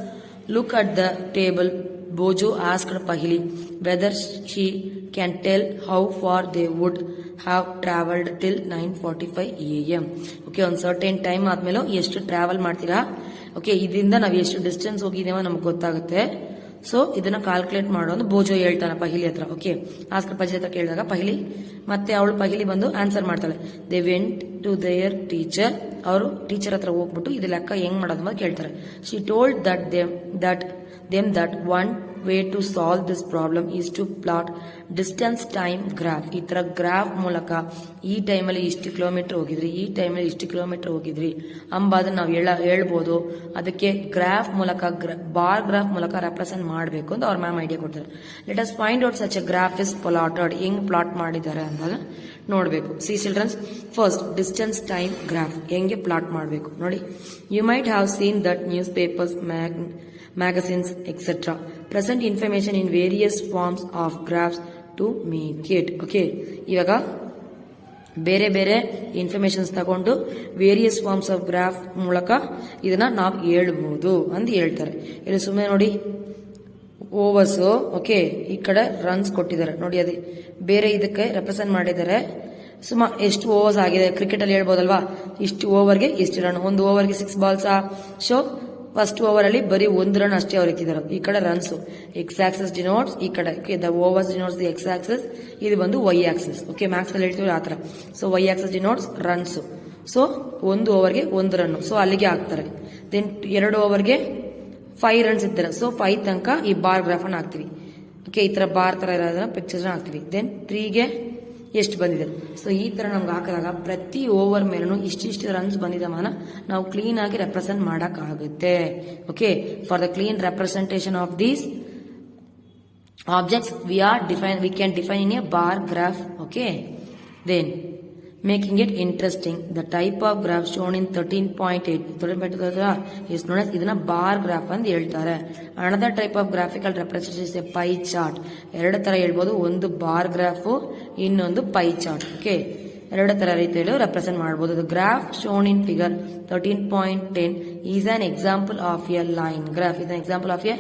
Look at the table. Bojo asked Pahili whether she can tell how far they would have travelled till 9:45 AM. Okay, ಒಂದು certain time ಆದ್ಮೇಲೆ ಎಷ್ಟು travel ಮಾಡ್ತೀರಾ, okay, ಇದರಿಂದ ನಾವು ಎಷ್ಟು distance ಹೋಗಿದ್ದೇವೋ ನಮ್ಗೆ ಗೊತ್ತಾಗುತ್ತೆ. So ಇದನ್ನ ಕ್ಯಾಲ್ಕುಲೇಟ್ ಮಾಡೋದು ಬೋಜೋ ಹೇಳ್ತಾನೆ ಪಹಿಲಿ ಹತ್ರ. ಓಕೆ, ಆಸ್ಕರ್ ಪಜಿ ಹತ್ರ ಕೇಳಿದಾಗ ಪಹಿಲಿ ಬಂದು ಆನ್ಸರ್ ಮಾಡ್ತಾಳೆ. They went to their teacher. ಅವರು ಟೀಚರ್ ಹತ್ರ ಹೋಗ್ಬಿಟ್ಟು ಇದು ಲೆಕ್ಕ ಹೆಂಗ್ ಮಾಡೋದು ಅಂತ ಕೇಳ್ತಾರೆ. She told them that one way to solve this problem is to plot distance time graph. ಈ ತರ ಗ್ರಾಫ್ ಮೂಲಕ ಈ ಟೈಮಲ್ಲಿ ಇಷ್ಟು ಕಿಲೋಮೀಟರ್ ಹೋಗಿದ್ರಿ, ಈ ಟೈಮಲ್ಲಿ ಇಷ್ಟು ಕಿಲೋಮೀಟರ್ ಹೋಗಿದ್ರಿ ಅಂಬಾದನ್ನ ನಾವು ಹೇಳ್ಬೋದು. ಅದಕ್ಕೆ ಗ್ರಾಫ್ ಮೂಲಕ ಬಾರ್ ಗ್ರಾಫ್ ಮೂಲಕ ರೆಪ್ರೆಸೆಂಟ್ ಮಾಡಬೇಕು ಅಂತ ಅವ್ರ ಮ್ಯಾಮ್ ಐಡಿಯಾ ಕೊಡ್ತಾರೆ. Let us find out such a graph is plotted. ಹೆಂಗ್ ಪ್ಲಾಟ್ ಮಾಡಿದ್ದಾರೆ ಅನ್ನೋದು ನೋಡಬೇಕು. See childrens, first distance time graph ಹೆಂಗೆ ಪ್ಲಾಟ್ ಮಾಡಬೇಕು ನೋಡಿ. You might have seen that newspapers, magazines, etc. present information in various forms of graphs to make it. Okay, ಇವಾಗ ಬೇರೆ ಬೇರೆ ಇನ್ಫಾರ್ಮೇಶನ್ಸ್ ತಗೊಂಡು ವೇರಿಯಸ್ ಫಾರ್ಮ್ಸ್ ಆಫ್ ಗ್ರಾಫ್ ಮೂಲಕ ಇದನ್ನ ನಾವು ಹೇಳ್ಬಹುದು ಅಂತ ಹೇಳ್ತಾರೆ. ಇಲ್ಲಿ ಸುಮ್ಮನೆ ನೋಡಿ ಓವರ್ಸ್. ಓಕೆ, ಈ ಕಡೆ ರನ್ಸ್ ಕೊಟ್ಟಿದ್ದಾರೆ ನೋಡಿ, ಅದೇ ಬೇರೆ ಇದಕ್ಕೆ ರೆಪ್ರೆಸೆಂಟ್ ಮಾಡಿದ್ದಾರೆ. ಎಷ್ಟು ಓವರ್ಸ್ ಆಗಿದೆ ಕ್ರಿಕೆಟ್ ಅಲ್ಲಿ ಹೇಳ್ಬೋದಲ್ವಾ, ಇಷ್ಟು ಓವರ್ಗೆ ಇಷ್ಟು ರನ್, ಒಂದು ಓವರ್ಗೆ 6 balls. ಸೊ ಫಸ್ಟ್ ಓವರ್ ಅಲ್ಲಿ ಬರೀ 1 ರನ್ ಅಷ್ಟೇ ಅವ್ರು ಇಕ್ಕಿದ್ದಾರೆ. ಈ ಕಡೆ ರನ್ಸ್, ಎಕ್ಸ್ ಆಕ್ಸಿಸ್ ಡಿನೋಟ್ಸ್, ಈ ಕಡೆ the overs denotes the X axis, ಇದು ಬಂದು ವೈ ಆಕ್ಸಿಸ್. ಓಕೆ, ಮ್ಯಾಕ್ಸ್ ಅಲ್ಲಿ ಹೇಳ್ತೀವಿ ಆತರ. So Y axis denotes runs. So 1 ಓವರ್ಗೆ 1 ರನ್, ಸೊ ಅಲ್ಲಿಗೆ ಹಾಕ್ತಾರೆ. ದೆನ್ 2 ಓವರ್ಗೆ 5 ರನ್ಸ್ ಇದ್ದಾರೆ. ಸೊ 5 ತನಕ ಈ ಬಾರ್ ಗ್ರಾಫ್ ಅನ್ನ ಹಾಕ್ತಿವಿ. ಓಕೆ, ಈ ತರ ಬಾರ್ ತರ ಇರೋದನ್ನ ಪಿಕ್ಚರ್ಸ್ ಹಾಕ್ತಿವಿ. ದೆನ್ 3ಗೆ ಎಷ್ಟು ಬಂದಿದೆ. ಸೊ ಈ ತರ ನಮ್ಗೆ ಹಾಕಿದಾಗ ಪ್ರತಿ ಓವರ್ ಮೇಲೂ ಇಷ್ಟಿಷ್ಟು ರನ್ಸ್ ಬಂದಿದ್ದವನ್ನ ನಾವು ಕ್ಲೀನ್ ಆಗಿ ರೆಪ್ರೆಸೆಂಟ್ ಮಾಡಕ್ ಆಗುತ್ತೆ. Okay, for the clean representation of these objects we can define in a bar graph. Okay, then making it interesting, the type of graph shown in 13.8 is known as ಇದನ್ನ bar graph ಅಂತ ಹೇಳ್ತಾರೆ. another type of graphical representation is a pie chart. ಎರಡು ತರ ಹೇಳ್ಬೋದು, ಒಂದು bar graph, ಇನ್ನೊಂದು pi chart. Okay, ಎರಡು ತರ ರೀತಿಯಲ್ಲಿ ರೆಪ್ರೆಸೆಂಟ್ ಮಾಡಬಹುದು. The graph shown in figure 13.10 is an example of a line graph. Is an example of a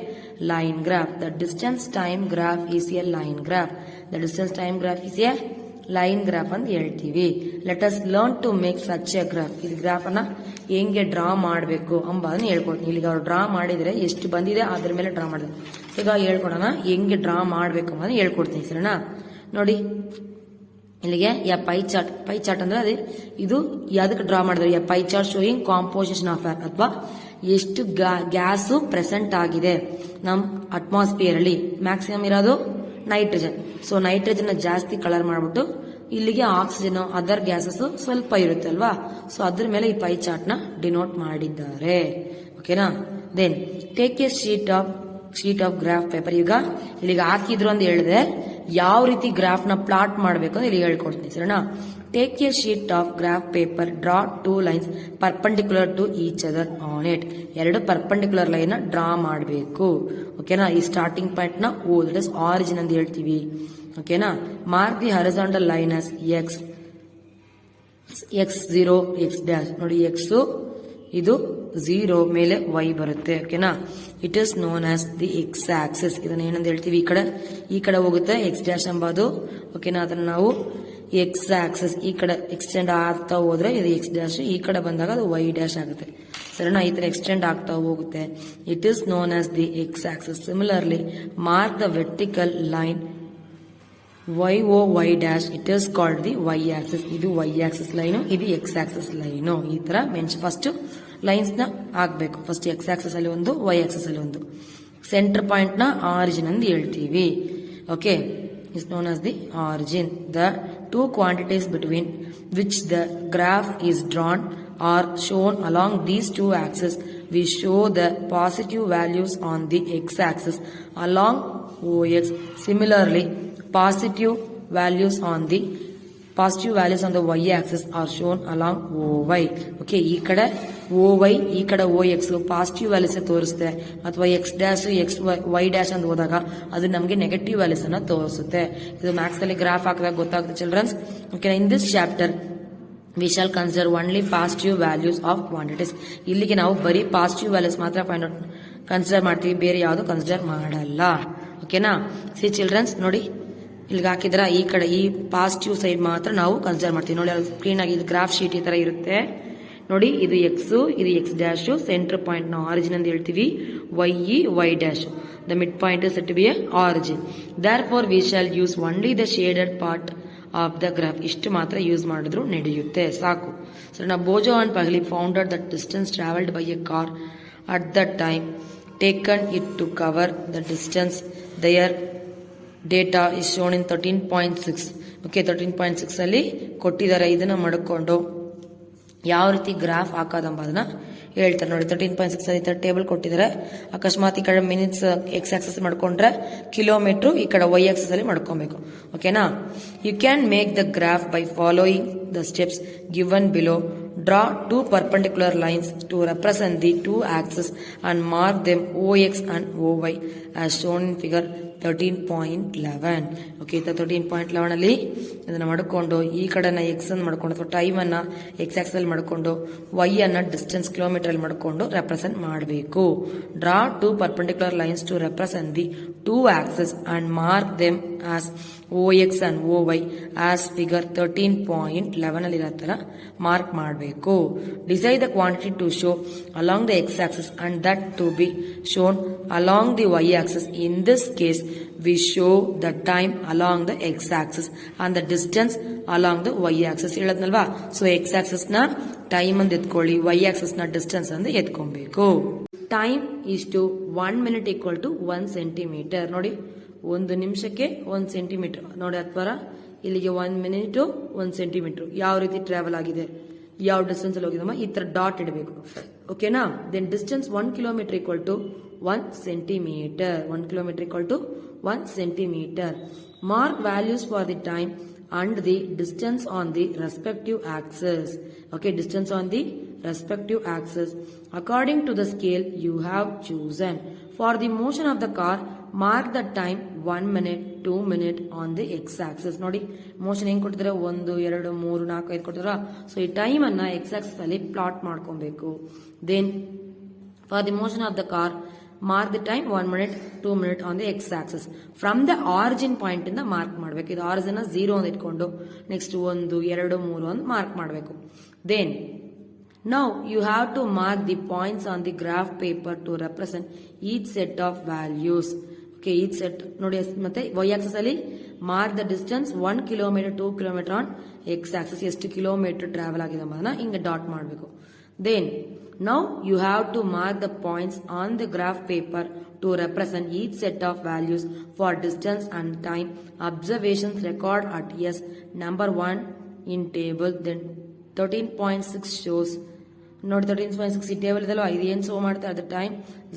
line graph. The distance time graph is a line graph. The distance time graph is a line graph ಅಂತ ಹೇಳ್ತೀವಿ. Let us learn to make such a graph. ಇದು graph ಅನ್ನ ಹೆಂಗೆ draw ಮಾಡಬೇಕು ಅಂಬದನ್ನ ಹೇಳ್ಕೊಡ್ತೀನಿ. ಇಲ್ಲಿಗೆ ಅವ್ರು draw ಮಾಡಿದ್ರೆ ಎಷ್ಟು ಬಂದಿದೆ ಅದ್ರ ಮೇಲೆ ಡ್ರಾ ಮಾಡಿದ್ರೆ, ಈಗ ಹೇಳ್ಕೊಡೋಣ ಹೆಂಗೆ ಡ್ರಾ ಮಾಡಬೇಕು ಅನ್ನೋದನ್ನ ಹೇಳ್ಕೊಡ್ತೀನಿ. ಸರಿನಾ, ನೋಡಿ ಇಲ್ಲಿಗೆ ಯ ಪೈ ಚಾರ್ಟ್ ಅಂದ್ರೆ ಅದೇ ಇದು ಯಾವ್ದಕ್ಕೆ ಡ್ರಾ ಮಾಡಿದ್ರೆ, ಯ pi chart showing composition of air, ಅಥವಾ ಎಷ್ಟು ಗ್ಯಾಸ್ ಪ್ರೆಸೆಂಟ್ ಆಗಿದೆ ನಮ್ ಅಟ್ಮಾಸ್ಫಿಯರ್ ಅಲ್ಲಿ. ಮ್ಯಾಕ್ಸಿಮಮ್ ಇರೋದು ನೈಟ್ರೋಜನ್. ಸೊ ನೈಟ್ರೋಜನ್ ಜಾಸ್ತಿ ಕಲರ್ ಮಾಡ್ಬಿಟ್ಟು ಇಲ್ಲಿಗೆ ಆಕ್ಸಿಜನ್, ಅದರ್ ಗ್ಯಾಸಸ್ ಸ್ವಲ್ಪ ಇರುತ್ತೆ ಅಲ್ವಾ. ಸೊ ಅದ್ರ ಮೇಲೆ ಈ ಪೈ ಚಾರ್ಟ್ ನ ಡಿನೋಟ್ ಮಾಡಿದ್ದಾರೆ. ಓಕೆನಾ, then take a sheet of graph paper. ಈಗ ಇಲ್ಲಿಗೆ ಹಾಕಿದ್ರು ಅಂತ ಹೇಳಿದೆ, ಯಾವ ರೀತಿ ಗ್ರಾಫ್ ನ ಪ್ಲಾಟ್ ಮಾಡಬೇಕು ಅಂತ ಇಲ್ಲಿ ಹೇಳ್ಕೊಡ್ತೀನಿ. ಸರಿನಾ, take a sheet of graph paper, draw 2 lines perpendicular to each other on it. 2 perpendicular line ನ ಡ್ರಾ ಮಾಡಬೇಕು. ಓಕೆನಾ, ಈ ಸ್ಟಾರ್ಟಿಂಗ್ ಪಾಯಿಂಟ್ ನ ಓ, ದಟ್ ಇಸ್ ಆರಿಜಿನ್ ಅಂತ ಹೇಳ್ತೀವಿ. ಓಕೆನಾ, mark the horizontal line as x0 x dash. ನೋಡಿ ಎಕ್ಸ್ ಇದು 0 ಮೇಲೆ y ಬರುತ್ತೆ. ಓಕೆನಾ, it is known as the X Axis. ಇದನ್ನ ಏನಂತ ಹೇಳ್ತೀವಿ, ಈ ಕಡೆ ಹೋಗುತ್ತೆ ಎಕ್ಸ್ ಡ್ಯಾಶ್ ಎಂಬುದು. ಓಕೆನಾ, ಅದನ್ನ ನಾವು ಎಕ್ಸ್ ಆಕ್ಸಿಸ್ ಈ ಕಡೆ ಎಕ್ಸ್ಟೆಂಡ್ ಆಗ್ತಾ ಹೋದ್ರೆ ಇದು ಎಕ್ಸ್ ಡ್ಯಾಶ್, ಈ ಕಡೆ ಬಂದಾಗ ಅದು ವೈ ಡ್ಯಾಶ್ ಆಗುತ್ತೆ. ಸರಿನಾ, ಈ ತರ ಎಕ್ಸ್ಟೆಂಡ್ ಆಗ್ತಾ ಹೋಗುತ್ತೆ. It is known as the X axis. Similarly mark the vertical line y dash, it is called the Y axis. ಇದು ವೈ ಆಕ್ಸಿಸ್ ಲೈನು, ಇದು ಎಕ್ಸ್ ಆಕ್ಸಿಸ್ ಲೈನು. ಈ ತರ ಫಸ್ಟ್ ಲೈನ್ಸ್ ನ ಹಾಕ್ಬೇಕು. ಫಸ್ಟ್ ಎಕ್ಸ್ ಆಕ್ಸಿಸ್ ಅಲ್ಲಿ ಒಂದು, Y Axis ಅಲ್ಲಿ ಒಂದು. ಸೆಂಟರ್ ಪಾಯಿಂಟ್ ನ ಆರಿಜಿನ್ ಅಂತ ಹೇಳ್ತೀವಿ. Okay, is known as the origin. The two quantities between which the graph is drawn are shown along these two axes. We show the positive values on the x-axis along OX. Similarly, positive values on the y-axis are shown along OY. Okay, ಈ ಕಡೆ OY, ಈ ಕಡೆ OX positive values ತೋರಿಸುತ್ತೆ, ಅಥವಾ X dash Y dash ಅಂತ ಹೋದಾಗ ಅದು ನಮಗೆ ನೆಗೆಟಿವ್ ವ್ಯಾಲ್ಯೂಸ್ ಅನ್ನ ತೋರಿಸುತ್ತೆ. ಇದು ಮ್ಯಾಥ್ಸ್ ಅಲ್ಲಿ ಗ್ರಾಫ್ ಹಾಕಿದಾಗ ಗೊತ್ತಾಗುತ್ತೆ childrens. Okay, in this chapter we shall consider only positive values of quantities. ಇಲ್ಲಿಗೆ ನಾವು ಬರೀ ಪಾಸಿಟಿವ್ ವ್ಯಾಲ್ಯೂಸ್ ಮಾತ್ರ ಕನ್ಸಿಡರ್ ಮಾಡ್ತೀವಿ, ಬೇರೆ ಯಾವುದು ಕನ್ಸಿಡರ್ ಮಾಡಲ್ಲ. ಓಕೆನಾ, ಸಿ ಚಿಲ್ಡ್ರನ್ಸ್, ನೋಡಿ ಇಲ್ಲಿಗೆ ಹಾಕಿದ್ರ ಈ ಕಡೆ ಈ ಪಾಸಿಟಿವ್ ಸೈಡ್ ಮಾತ್ರ ನಾವು ಕನ್ಸಿಡರ್ ಮಾಡ್ತೀವಿ. ನೋಡಿ ಅದು ಕ್ಲೀನ್ ಆಗಿ ಇದು ಗ್ರಾಫ್ ಶೀಟ್ ಈ ತರ ಇರುತ್ತೆ. ನೋಡಿ ಇದು ಎಕ್ಸ್, ಇದು ಎಕ್ಸ್ ಡ್ಯಾಶ್, ಸೆಂಟರ್ ಪಾಯಿಂಟ್ ನಾವು ಆರಿಜಿನ್ ಅಂತ ಹೇಳ್ತೀವಿ. Y dash, the mid point is to be a origin. Therefore we shall use only the shaded part of the graph. ಇಷ್ಟು ಮಾತ್ರ ಯೂಸ್ ಮಾಡಿದ್ರು ನಡೆಯುತ್ತೆ, ಸಾಕು. ಸೊ ನಾವು Boojho and Paheli founded that distance travelled by a car at the time taken it to cover the distance. Their data is shown in 13.6. Okay, 13.6 ಅಲ್ಲಿ ಕೊಟ್ಟಿದ್ದಾರೆ. ಇದನ್ನ ಮಾಡಿಕೊಂಡು ಯಾವ ರೀತಿ ಗ್ರಾಫ್ ಹಾಕೋದಂಬದನ್ನ ಹೇಳ್ತಾರೆ. ನೋಡಿ 13.6 ಅಲ್ಲಿ ಟೇಬಲ್ ಕೊಟ್ಟಿದ್ದಾರೆ. ಅಕಸ್ಮಾತ್ ಈ ಕಡೆ ಮಿನಿಟ್ಸ್ ಎಕ್ಸ್ ಆಕ್ಸಸ್ ಮಾಡ್ಕೊಂಡ್ರೆ ಕಿಲೋಮೀಟರ್ ಈ ಕಡೆ ವೈ ಆಕ್ಸಸ್ ಅಲ್ಲಿ ಮಾಡ್ಕೊಬೇಕು. ಓಕೆನಾ, you can make the graph by following the steps given below. Draw 2 perpendicular lines to represent the 2 axes and mark them OX and OY as shown in figure 13.11. Okay, 13.11 ಅಲ್ಲಿ ಇದನ್ನ ಮಾಡಿಕೊಂಡು ಈ ಕಡೆನ X ಅನ್ನು ಮಾಡ್ಕೊಂಡು ಅಥವಾ ಟೈಮ್ ಅನ್ನ X Axis ಅಲ್ಲಿ ಮಾಡ್ಕೊಂಡು ವೈ ಅನ್ನ ಡಿಸ್ಟೆನ್ಸ್ ಕಿಲೋಮೀಟರ್ ಅಲ್ಲಿ ಮಾಡ್ಕೊಂಡು ರೆಪ್ರೆಸೆಂಟ್ ಮಾಡಬೇಕು. Draw 2 perpendicular lines to represent the 2 axes and mark them as OX and OY as figure 13.11 ಅಲ್ಲಿ ಇರೋ ತರ ಮಾರ್ಕ್ ಮಾಡಬೇಕು. Decide the quantity to show along the X axis and that to be shown along the Y axis. In this case, we show the time along the X axis and the distance along the Y axis. ಹೇಳದ್ನಲ್ವಾ? ಸೊ X axis ನ time ಅಂತ ಎತ್ಕೊಳ್ಳಿ, Y axis ನ distance ಅಂತ ಎತ್ಕೊಬೇಕು. Time ಇಷ್ಟು 1 minute equal to 1 centimeter. ನೋಡಿ, 1 ನಿಮಿಷಕ್ಕೆ 1 ಸೆಂಟಿಮೀಟರ್ ನೋಡಿ, ಅಥವಾ ಇಲ್ಲಿಗೆ 1 minute 1 centimeter ಯಾವ ರೀತಿ ಟ್ರಾವೆಲ್ ಆಗಿದೆ, ಯಾವ ಡಿಸ್ಟೆನ್ಸ್ ಅಲ್ಲಿ ಹೋಗಿದಮ್ಮ, ಈ ತರ ಡಾಟ್ ಇಡಬೇಕು. ಓಕೆನಾ? Then distance 1 kilometer equal to 1 centimeter. 1 kilometer equal to 1 centimeter. Mark values for the time and the distance on the respective axis. Okay, distance on the respective axis according to the scale you have chosen. For the motion of the car, mark the time 1 minute, 2 minute on the X axis. ನೋಡಿ, motion ಹೆಂಗ್ ಕೊಟ್ಟಿದ್ರೆ 1, 2, 3, 4, 5 ಕೊಟ್ಟಿದ್ರ. So ಈ time ಅನ್ನ X axis ಅಲ್ಲಿ plot ಮಾಡ್ಕೊಬೇಕು. Then for the motion of the car, mark the time 1 minute, 2 minute on the X axis. From the origin point ಇಂದ mark ಮಾಡಬೇಕು. ಇದು ಆರಿಜಿನ್ 0 ಅಂತ ಇಟ್ಕೊಂಡು ನೆಕ್ಸ್ಟ್ 1, 2, 3 ಅಂತ ಮಾರ್ಕ್ ಮಾಡಬೇಕು. Then now you have to mark the points on the graph paper to represent each set of values. Okay, each set ನೋಡಿ, ಮತ್ತೆ Y axis ಅಲ್ಲಿ mark the distance 1 kilometer, 2 kilometer on X axis. ಎಷ್ಟು kilometre travel ಆಗಿದೆ ಅನ್ನೋದನ್ನ ಹಿಂಗೆ dot ಮಾಡಬೇಕು. Then now you have to mark the points on the graph paper to represent each set of values for distance and time. Observations record at S number 1 in table. Then 13.6 shows ನೋಡಿ, 13.6 ಈ table ಇದೆಲ್ಲ, ಇದು ಏನು show ಮಾಡ್ತಾರೆ, ಅದ time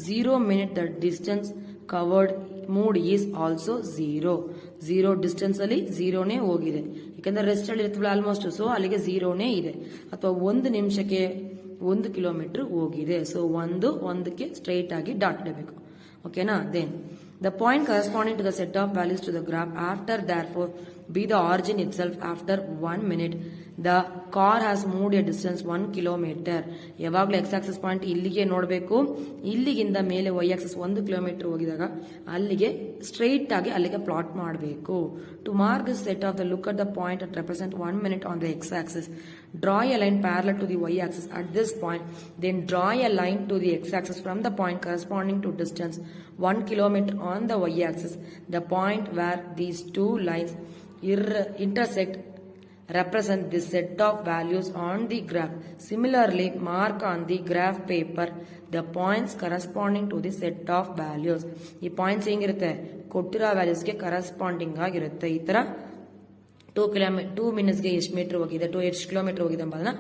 0 minute. The distance covered mood is also 0 distance ಅಲ್ಲಿ 0ನೇ ಹೋಗಿದೆ, ಯಾಕಂದ್ರೆ ರೆಸ್ಟ್ ಅಲ್ಲಿ ಇರ್ತವಲ್ಲ ಆಲ್ಮೋಸ್ಟ್, ಸೊ ಅಲ್ಲಿಗೆ 0ನೇ ಇದೆ. ಅಥವಾ 1 ನಿಮಿಷಕ್ಕೆ 1 kilometer ಹೋಗಿದೆ. ಸೊ ಒಂದಕ್ಕೆ ಸ್ಟ್ರೈಟ್ ಆಗಿ ಡಾಟ್ ಇಡಬೇಕು. ಓಕೆನಾ? Then the point corresponding to the set of values to the graph after therefore be the origin itself. After 1 minute the car has moved a distance 1 kilometer. ಯಾವಾಗಲೂ X axis point ಇಲ್ಲಿಗೆ ನೋಡಬೇಕು, ಇಲ್ಲಿಗಿಂದ ಮೇಲೆ Y axis 1 kilometer ಹೋಗಿದಾಗ ಅಲ್ಲಿಗೆ straight ಆಗಿ ಅಲ್ಲಿಗೆ plot ಮಾಡಬೇಕು. To mark this set of the look at the point that represent 1 minute on the X axis. Draw a line parallel to the Y axis at this point. Then draw a line to the X axis from the point corresponding to distance 1 kilometer on the Y axis. The point where these two lines intersect represent the set of values on the graph. Similarly, mark on the graph paper the points corresponding to the set of values. ಈ points ಹೆಂಗಿರುತ್ತೆ, ಕೊಟ್ಟಿರೋ ವ್ಯಾಲ್ಯೂಸ್ಗೆ corresponding ಆಗಿರುತ್ತೆ. ಈ ತರ 2 minutesಗೆ ಎಷ್ಟು metre ಹೋಗಿದೆ, ಎಷ್ಟು kilometre ಹೋಗಿದೆ ಎಂಬುದನ್ನ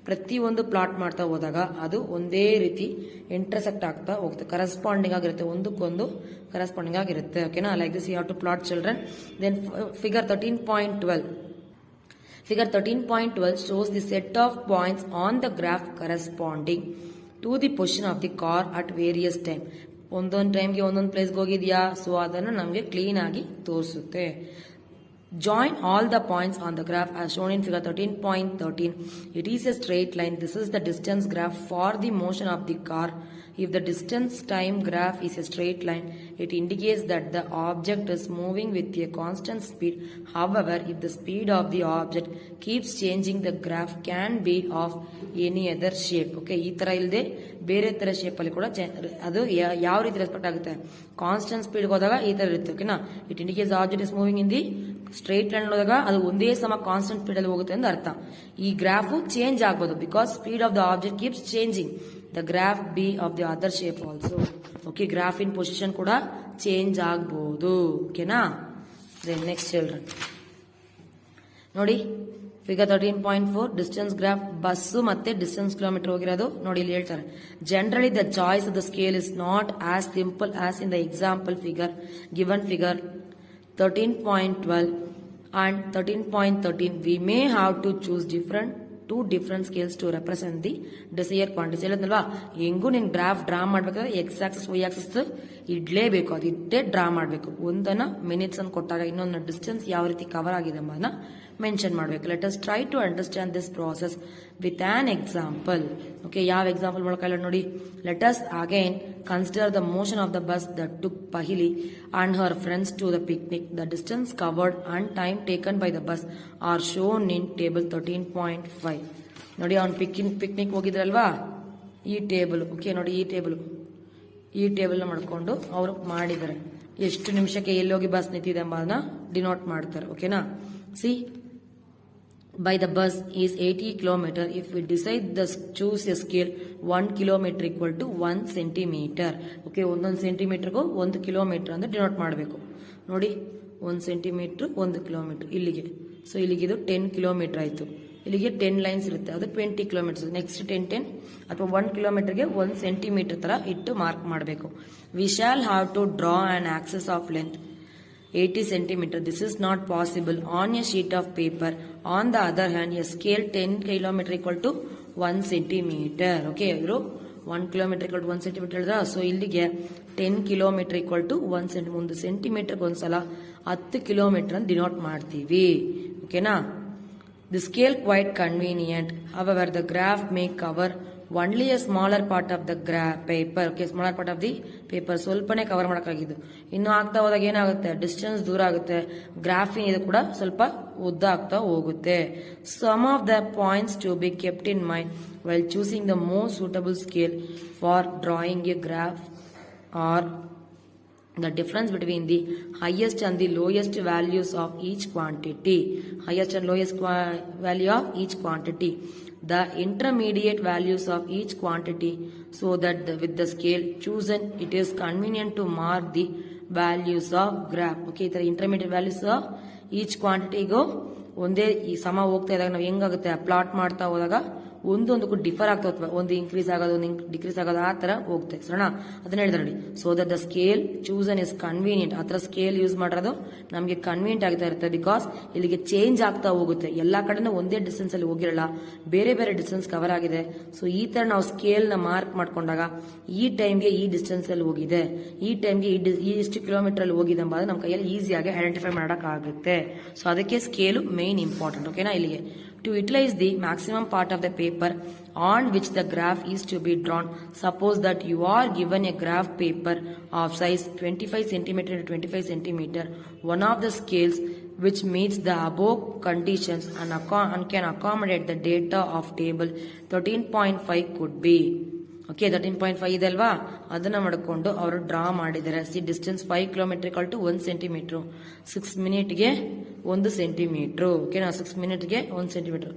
ಪ್ರತಿಯೊಂದು ಪ್ಲಾಟ್ ಮಾಡ್ತಾ ಹೋದಾಗ ಅದು ಒಂದೇ ರೀತಿ ಇಂಟರ್ಸೆಕ್ಟ್ ಆಗ್ತಾ ಹೋಗುತ್ತೆ, ಕರೆಸ್ಪಾಂಡಿಂಗ್ ಆಗಿರುತ್ತೆ, ಒಂದಕ್ಕೊಂದು ಕರೆಸ್ಪಾಂಡಿಂಗ್ ಆಗಿರುತ್ತೆ. ಓಕೆನಾ? Like this you have to plot children. Then figure 13.12. Figure 13.12 shows the set of points on the graph corresponding to the position of the car at various time. ಒಂದೊಂದು ಟೈಮ್ಗೆ ಒಂದೊಂದು ಪ್ಲೇಸ್ಗೆ ಹೋಗಿದ್ಯಾ, ಸೊ ಅದನ್ನು ನಮಗೆ ಕ್ಲೀನ್ ಆಗಿ ತೋರಿಸುತ್ತೆ. Join all the points on the graph as shown in figure 13.13. It is a straight line. This is the distance graph for the motion of the car. If the distance time graph is a straight line, it indicates that the object is moving with a constant speed. However, if the speed of the object keeps changing, the graph can be of any other shape. Okay, ಈ ತರ ಇಲ್ಲದೆ ಬೇರೆ ತರ shape ಅಲ್ಲಿ ಕೂಡ ಅದು ಯಾವ ರೀತಿ ರೆಸ್ಪೆಕ್ಟ್ ಆಗುತ್ತೆ, ಕಾನ್ಸ್ಟೆಂಟ್ ಸ್ಪೀಡ್ ಹೋದಾಗ ಈ ತರ ಇರುತ್ತೆ. ಓಕೆನಾ? It indicates object is moving in the straight line ಹೋದಾಗ ಅದು ಒಂದೇ ಸಮ ಕಾನ್ಸ್ಟೆಂಟ್ ಸ್ಪೀಡ್ ಅಲ್ಲಿ ಹೋಗುತ್ತೆ ಅಂತ ಅರ್ಥ. ಈ ಗ್ರಾಫ್ ಚೇಂಜ್ ಆಗ್ಬೋದು, because speed of the object keeps changing. The graph B of the other shape also. Okay, graph in position ಕೂಡ ಚೇಂಜ್ ಆಗ್ಬಹುದು. ಓಕೆನಾ? ದೆನ್ ನೆಕ್ಸ್ಟ್ ಚಿಲ್ಡ್ರನ್ ನೋಡಿ, ಫಿಗರ್ 13.4 ಡಿಸ್ಟೆನ್ಸ್ ಗ್ರಾಫ್ ಬಸ್ಸು ಮತ್ತೆ ಡಿಸ್ಟೆನ್ಸ್ ಕಿಲೋಮೀಟರ್ ಹೋಗಿರೋದು ನೋಡಿ. ಇಲ್ಲಿ ಹೇಳ್ತಾರೆ, generally the choice of the scale is not as simple as in the example figure given figure 13.12 and 13.13. We may have to choose two different scales to represent the desired quantities. ಹೇಳದ್ನಲ್ವಾ, ಹೆಂಗೂ ನೀನ್ graph draw ಮಾಡ್ಬೇಕಾದ್ರೆ X axis Y axis ಇಡ್ಲೇಬೇಕು, ಅದು ಇಟ್ಟೇ draw ಮಾಡಬೇಕು. ಒಂದನ್ನ minutes ಅನ್ನು ಕೊಟ್ಟಾಗ ಇನ್ನೊಂದು distance ಯಾವ ರೀತಿ ಕವರ್ ಆಗಿದೆ ಅನ್ನೋದನ್ನ ಮೆನ್ಷನ್ ಮಾಡಬೇಕು. Let us try to understand this process with an example. Okay, ಯಾವ ಎಕ್ಸಾಂಪಲ್ ಮೂಲಕ ನೋಡಿ. Let us again consider the motion of the bus that took Paheli and her friends to the picnic. The distance covered and time taken by the bus are shown in table 13.5. ನೋಡಿ, ಅವ್ನು picnic ಹೋಗಿದ್ರಲ್ವಾ, ಈ table. Okay, ನೋಡಿ ಈ table ಮಾಡ್ಕೊಂಡು ಅವರು ಮಾಡಿದ್ದಾರೆ. ಎಷ್ಟು ನಿಮಿಷಕ್ಕೆ ಎಲ್ಲಿ ಹೋಗಿ ಬಸ್ ನಿಂತಿದೆ ಎಂಬುದನ್ನ ಡಿನೋಟ್ ಮಾಡ್ತಾರೆ. ಓಕೆನಾ. C, by the bus is 80 km. If we decide choose a scale 1 km equal to 1 centimeter. Okay, 1 centimeter go 1 kilometer ಅಂತ ಡಿನೋಟ್ ಮಾಡಬೇಕು. ನೋಡಿ, 1 centimeter 1 kilometer ಇಲ್ಲಿಗೆ. ಸೊ ಇಲ್ಲಿಗೆ ಇದು 10 ಕಿಲೋಮೀಟರ್ ಆಯ್ತು. ಇಲ್ಲಿಗೆ 10 ಲೈನ್ಸ್ ಇರುತ್ತೆ, ಅದು 20 ಕಿಲೋಮೀಟರ್ಸ್. ನೆಕ್ಸ್ಟ್ 10 ಅಥವಾ 1 ಕಿಲೋಮೀಟರ್ಗೆ 1 ಸೆಂಟಿಮೀಟರ್ ತರ ಇಟ್ಟು ಮಾರ್ಕ್ ಮಾಡಬೇಕು. We shall have to draw an axis of length 80 centimeter. This is not possible on a sheet of paper. On the other hand, a scale 10 kilometer equal to 1 centimeter. Okay, ಇವರು 1 kilometer equal to 1 centimeter. So ಇಲ್ಲಿಗೆ 10 kilometer equal to 1 centimeter. ಒಂದು ಸೆಂಟಿಮೀಟರ್ಗೆ ಒಂದ್ಸಲ 10 kilometre ಅಂತ denote ಮಾಡ್ತೀವಿ. ಓಕೆನಾ. The scale quite convenient. However, the graph may cover only a smaller part of the paper. Okay, smaller part of the paper. ಸ್ವಲ್ಪನೇ cover ಮಾಡೋಕ್ಕಾಗಿದ್ದು. ಇನ್ನು ಆಗ್ತಾ ಹೋದಾಗ ಏನಾಗುತ್ತೆ, ಡಿಸ್ಟೆನ್ಸ್ ದೂರ ಆಗುತ್ತೆ, ಗ್ರಾಫಿನ್ ಇದು ಕೂಡ ಸ್ವಲ್ಪ ಉದ್ದ ಆಗ್ತಾ ಹೋಗುತ್ತೆ. Some of the points to be kept in mind while choosing the most suitable scale for drawing a graph are the difference between the highest and the lowest values of each quantity. Highest and lowest value of each quantity. The intermediate values of each quantity, so that with the scale chosen it is convenient to mark the values of graph. Okay, the intermediate values of each quantity go ಒಂದೇ ಈ ಸಮ ಹೋಗ್ತಾ ಇದ್ದಾಗ ನಾವು ಹೆಂಗಾಗುತ್ತೆ, plot ಮಾಡ್ತಾ ಹೋದಾಗ ಒಂದೊಂದಕ್ಕೂ differ ಆಗ್ತಾ ಹೋಗ್ತವೆ, ಒಂದು ಇನ್ಕ್ರೀಸ್ ಆಗೋದು ಒಂದು ಡಿಕ್ರೀಸ್ ಆಗೋದು, ಆ ತರ ಹೋಗುತ್ತೆ. ಸರಣ ಅದನ್ನ ಹೇಳಿದ್ರೆ ನೋಡಿ. So that the scale chosen is convenient. ಆ ತರ ಸ್ಕೇಲ್ ಯೂಸ್ ಮಾಡೋದು ನಮಗೆ ಕನ್ವೀನಿಯಂಟ್ ಆಗ್ತಾ ಇರುತ್ತೆ. ಬಿಕಾಸ್ ಇಲ್ಲಿಗೆ ಚೇಂಜ್ ಆಗ್ತಾ ಹೋಗುತ್ತೆ, ಎಲ್ಲಾ ಕಡೆನೂ ಒಂದೇ ಡಿಸ್ಟೆನ್ಸ್ ಅಲ್ಲಿ ಹೋಗಿರಲ್ಲ, ಬೇರೆ ಬೇರೆ ಡಿಸ್ಟೆನ್ಸ್ ಕವರ್ ಆಗಿದೆ. ಸೊ ಈ ತರ ನಾವು ಸ್ಕೇಲ್ ನ ಮಾರ್ಕ್ ಮಾಡ್ಕೊಂಡಾಗ ಈ ಟೈಮ್ಗೆ ಈ ಡಿಸ್ಟೆನ್ಸ್ ಅಲ್ಲಿ ಹೋಗಿದೆ, ಈ ಟೈಮ್ಗೆ ಈ ಇಷ್ಟು ಕಿಲೋಮೀಟರ್ ಅಲ್ಲಿ ಹೋಗಿದೆ ಎಂಬುದು ನಮ್ಮ ಕೈಯಲ್ಲಿ ಈಸಿಯಾಗಿ ಐಡೆಂಟಿಫೈ ಮಾಡಕ್ ಆಗುತ್ತೆ. ಸೊ ಅದಕ್ಕೆ ಸ್ಕೇಲು ಮೇನ್ ಇಂಪಾರ್ಟೆಂಟ್. ಓಕೆನಾ. ಇಲ್ಲಿಗೆ to utilize the maximum part of the paper on which the graph is to be drawn. Suppose that you are given a graph paper of size 25 cm to 25 cm. One of the scales which meets the above conditions and can accommodate the data of table 13.5 could be. Okay, 13.5 ಇದೆ ಅಲ್ವಾ, ಅದನ್ನ ಮಾಡಿಕೊಂಡು ಅವರು draw ಮಾಡಿದ್ದಾರೆ. See, distance 5 kilometer equal to 1 centimeter. 6 ಮಿನಿಟ್ಗೆ 1 centimeter. ಓಕೆನಾ. 6 ಮಿನಿಟ್ಗೆ 1 centimeter.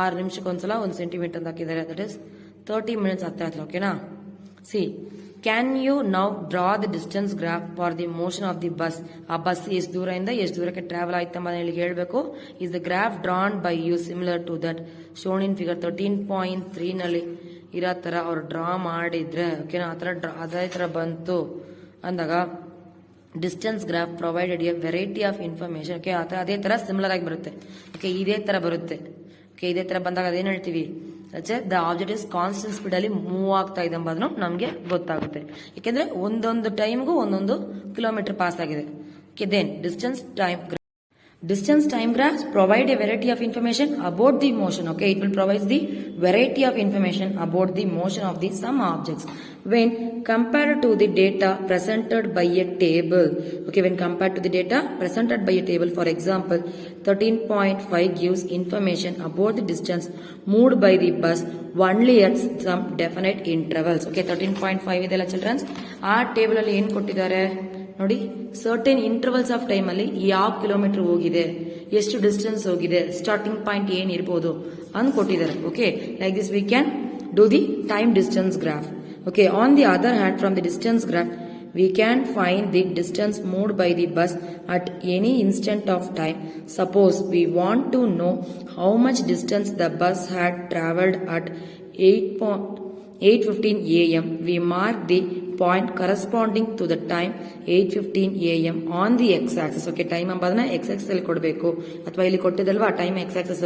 6 ನಿಮಿಷಕ್ಕೆ ಒಂದ್ಸಲ 1 ಸೆಂಟಿಮೀಟರ್ ಅಂತ ಹಾಕಿದ್ದಾರೆ. ದಟ್ ಇಸ್ 30 ಮಿನಿಟ್ಸ್ ಆಗ್ತಾ ಇತ್ತು. ಓಕೆನಾ. See, can you now draw the distance graph for the motion of the bus. ಆ ಬಸ್ ಎಷ್ಟು ದೂರದಿಂದ ಎಷ್ಟು ದೂರಕ್ಕೆ ಟ್ರಾವೆಲ್ ಆಯ್ತಂಬ ಹೇಳಿ ಹೇಳ್ಬೇಕು. Is the graph drawn by you similar to that shown in figure 13.3 ನಲ್ಲಿ ಇರೋ ತರ ಅವ್ರು ಡ್ರಾ ಮಾಡಿದ್ರೆ. ಓಕೆನಾ. ಆ ತರ ಅದೇ ತರ ಬಂತು ಅಂದಾಗ distance graph provided A variety of information. Okay, ಅದೇ ತರ ಸಿಮಿಲರ್ ಆಗಿ ಬರುತ್ತೆ. ಓಕೆ, ಇದೇ ತರ ಬರುತ್ತೆ. ಓಕೆ, ಇದೇ ತರ ಬಂದಾಗ ಅದೇನ್ ಹೇಳ್ತೀವಿ, the object is constant speed ಅಲ್ಲಿ ಮೂವ್ ಆಗ್ತಾ ಇದೆ ಎಂಬುದನ್ನು ನಮಗೆ ಗೊತ್ತಾಗುತ್ತೆ. ಯಾಕೆಂದ್ರೆ ಒಂದೊಂದು ಟೈಮ್ಗೂ ಒಂದೊಂದು ಕಿಲೋಮೀಟರ್ ಪಾಸ್ ಆಗಿದೆ. Okay, then Distance time graphs provide a variety of information about the motion. Okay, it will provide the variety of information about the motion of the some objects when compared to the data presented by a table. Okay, when compared to the data presented by a table, for example, 13.5 gives information about the distance moved by the bus only at some definite intervals. Okay, 13.5 ಇದೆಲ್ಲ children's. ಆ table ಅಲ್ಲಿ ಏನ್ ಕೊಟ್ಟಿದ್ದಾರೆ ನೋಡಿ, certain intervals of time ಅಲ್ಲಿ ಯಾವ kilometre ಹೋಗಿದೆ, ಎಷ್ಟು ಡಿಸ್ಟೆನ್ಸ್ ಹೋಗಿದೆ, ಸ್ಟಾರ್ಟಿಂಗ್ ಪಾಯಿಂಟ್ ಏನಿರ್ಬೋದು ಅಂತ ಕೊಟ್ಟಿದ್ದಾರೆ. Okay, like this we can do the time distance graph. Okay, on the other hand from the distance graph we can find the distance moved by the bus at any instant of time. Suppose we want to know how much distance the bus had travelled at 8:15 a.m. We mark the point corresponding to the time 8:15 a.m. on the x-axis. Okay, time ಅಂಬದನ್ನ x-axis ಅಲ್ಲಿ ಕೊಡಬೇಕು, ಅಥವಾ ಇಲ್ಲಿ ಕೊಟ್ಟಿದಲ್ವಾ time x-axis,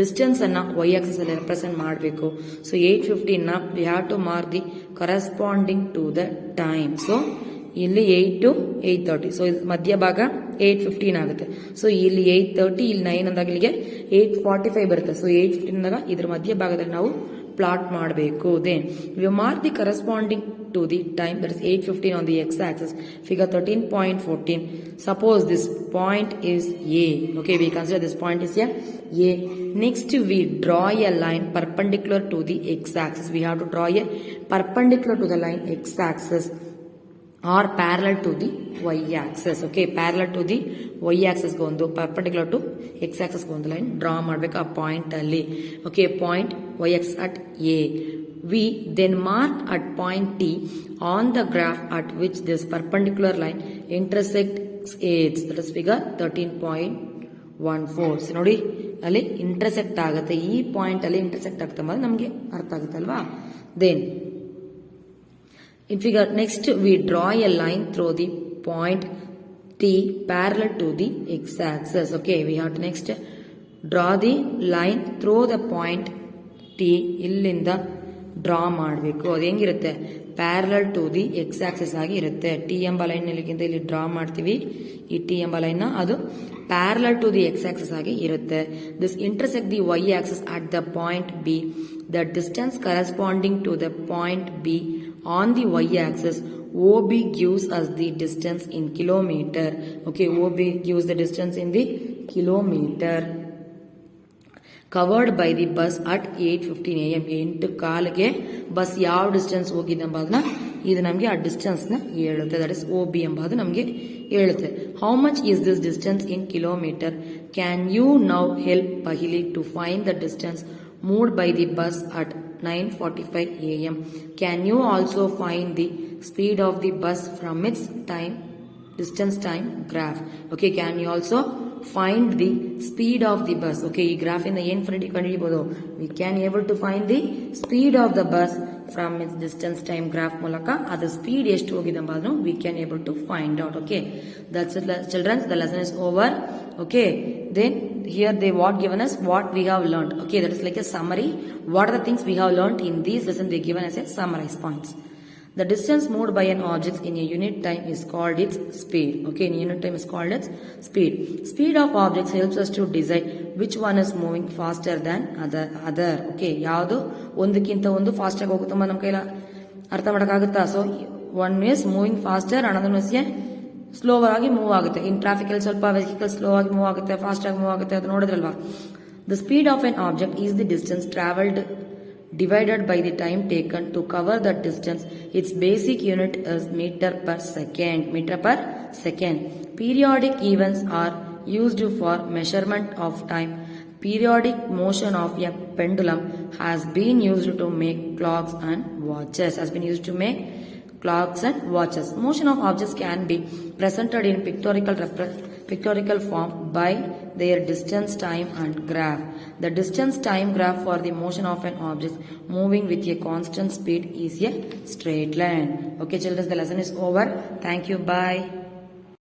distance ಅನ್ನ y-axis ಅಲ್ಲಿ represent ಮಾಡಬೇಕು. So 8:15 ನ we have to mark the corresponding to the time. So ಇಲ್ಲಿ 8 to 8:30. So ಮಧ್ಯಭಾಗ 8:15 ಆಗುತ್ತೆ. ಸೊ ಇಲ್ಲಿ 8:30, ಇಲ್ಲಿ 9 ಅಂದಾಗ ಇಲ್ಲಿಗೆ 8:45 ಬರುತ್ತೆ. ಸೊ 8:15 ಅಂದಾಗ ಇದ್ರ ಮಧ್ಯಭಾಗದಲ್ಲಿ ನಾವು ಪ್ಲಾಟ್ ಮಾಡಬೇಕು. Then we mark the corresponding to the time, that is 8:15 on the x-axis, figure 13.14. Suppose this point is A. Okay, we consider this point is A. Next we draw a line perpendicular to the x-axis. We have to draw a perpendicular to the line x-axis or parallel to the y-axis. Okay, parallel to the y-axis ಗೆ ಒಂದು perpendicular to x-axis ಗೆ ಒಂದು line draw ಮಾಡಬೇಕು ಆ point ಅಲ್ಲಿ. Okay, point y-axis at A. We then mark at point T on the graph at which this perpendicular line intersects AIDS. That is figure 13.14. So ನೋಡಿ ಅಲ್ಲಿ intersect ಆಗುತ್ತೆ, ಈ point ಅಲ್ಲಿ ಇಂಟರ್ಸೆಕ್ಟ್ ಆಗ್ತಾ ಬಂದ್ರೆ ನಮಗೆ ಅರ್ಥ ಆಗುತ್ತೆ ಅಲ್ವಾ. Then in figure next we draw a line through the point T parallel to the x-axis. Okay, we have to next draw the line through the point T. ಇಲ್ಲಿಂದ ಡ್ರಾ ಮಾಡಬೇಕು. ಅದು ಹೆಂಗಿರುತ್ತೆ, parallel to the X axis ಆಗಿ ಇರುತ್ತೆ. T ಎಂಬ line ಇಲ್ಲಿಗಿಂತ ಇಲ್ಲಿ draw ಮಾಡ್ತೀವಿ, ಈ ಟಿ ಎಂಬ ಲೈನ್ ಅದು parallel to the X axis ಆಗಿ ಇರುತ್ತೆ. This intersect the Y axis at the point B. The distance corresponding to the point B on the y-axis, OB gives us the distance in kilometer. Okay, OB gives the distance in the kilometer covered by the bus at 8:15 am. 8 ಕಾಲಿಗೆ bus ಯಾವ distance ಹೋಗಿದೆ ಎಂಬುದನ್ನ ಇದು ನಮಗೆ ಆ distance ನ ಹೇಳುತ್ತೆ. That is OB ಎಂಬುದು ನಮಗೆ ಹೇಳುತ್ತೆ. How much is this distance in kilometre? Can you now help Paheli to find the distance moved by the bus at 9:45 am. Can you also find the speed of the bus from its distance time graph? Okay, can you also find the speed of the bus? Okay, ಈ graph ಇಂದ ಏನು ಕಂಡುಹಿಡಿಯಬಹುದು? We can able to find the speed of the bus from its distance time graph ಮೂಲಕ ಅದರ speed ಎಷ್ಟು ಹೋಗಿದೆ ಎಂಬುದನ್ನು we can able to find out. Okay, that's it children, the lesson is over. Okay, then here they what given us what we have learned. Okay, that is like a summary. What are the things we have learned in these lesson? They given as a summarized points. The distance moved by an object in a unit time is called its speed. Okay, in unit time is called its speed. Speed of objects helps us to decide which one is moving faster than other. Okay, ಯಾವುದು ಒಂದಕ್ಕಿಂತ ಒಂದು fast ಆಗಿ ಹೋಗುತ್ತಮ್ಮ ನಮ್ಮ ಕೈಲ ಅರ್ಥ ಮಾಡೋಕ್ಕಾಗುತ್ತಾ? So one is moving faster, ಅನ್ನೋದನ್ನು slower ಆಗಿ ಮೂವ್ ಆಗುತ್ತೆ. ಇನ್ ಟ್ರಾಫಿಕ್ ಅಲ್ಲಿ ಸ್ವಲ್ಪ ವೆಹಿಕಲ್ ಸ್ಲೋ ಆಗಿ ಮೂವ್ ಆಗುತ್ತೆ, ಫಾಸ್ಟ್ ಆಗಿ ಮೂವ್ ಆಗುತ್ತೆ, ಅದು ನೋಡಿದ್ರಲ್ವಾ. The speed of an object is the distance travelled divided by the time taken to cover that distance. Its basic unit is meter per second. Periodic events are used for measurement of time. Periodic motion of a pendulum has been used to make clocks and watches. Motion of objects can be presented in pictorial form by their distance, time and graph. The distance time graph for the motion of an object moving with a constant speed is a straight line. Okay children, the lesson is over. Thank you. Bye.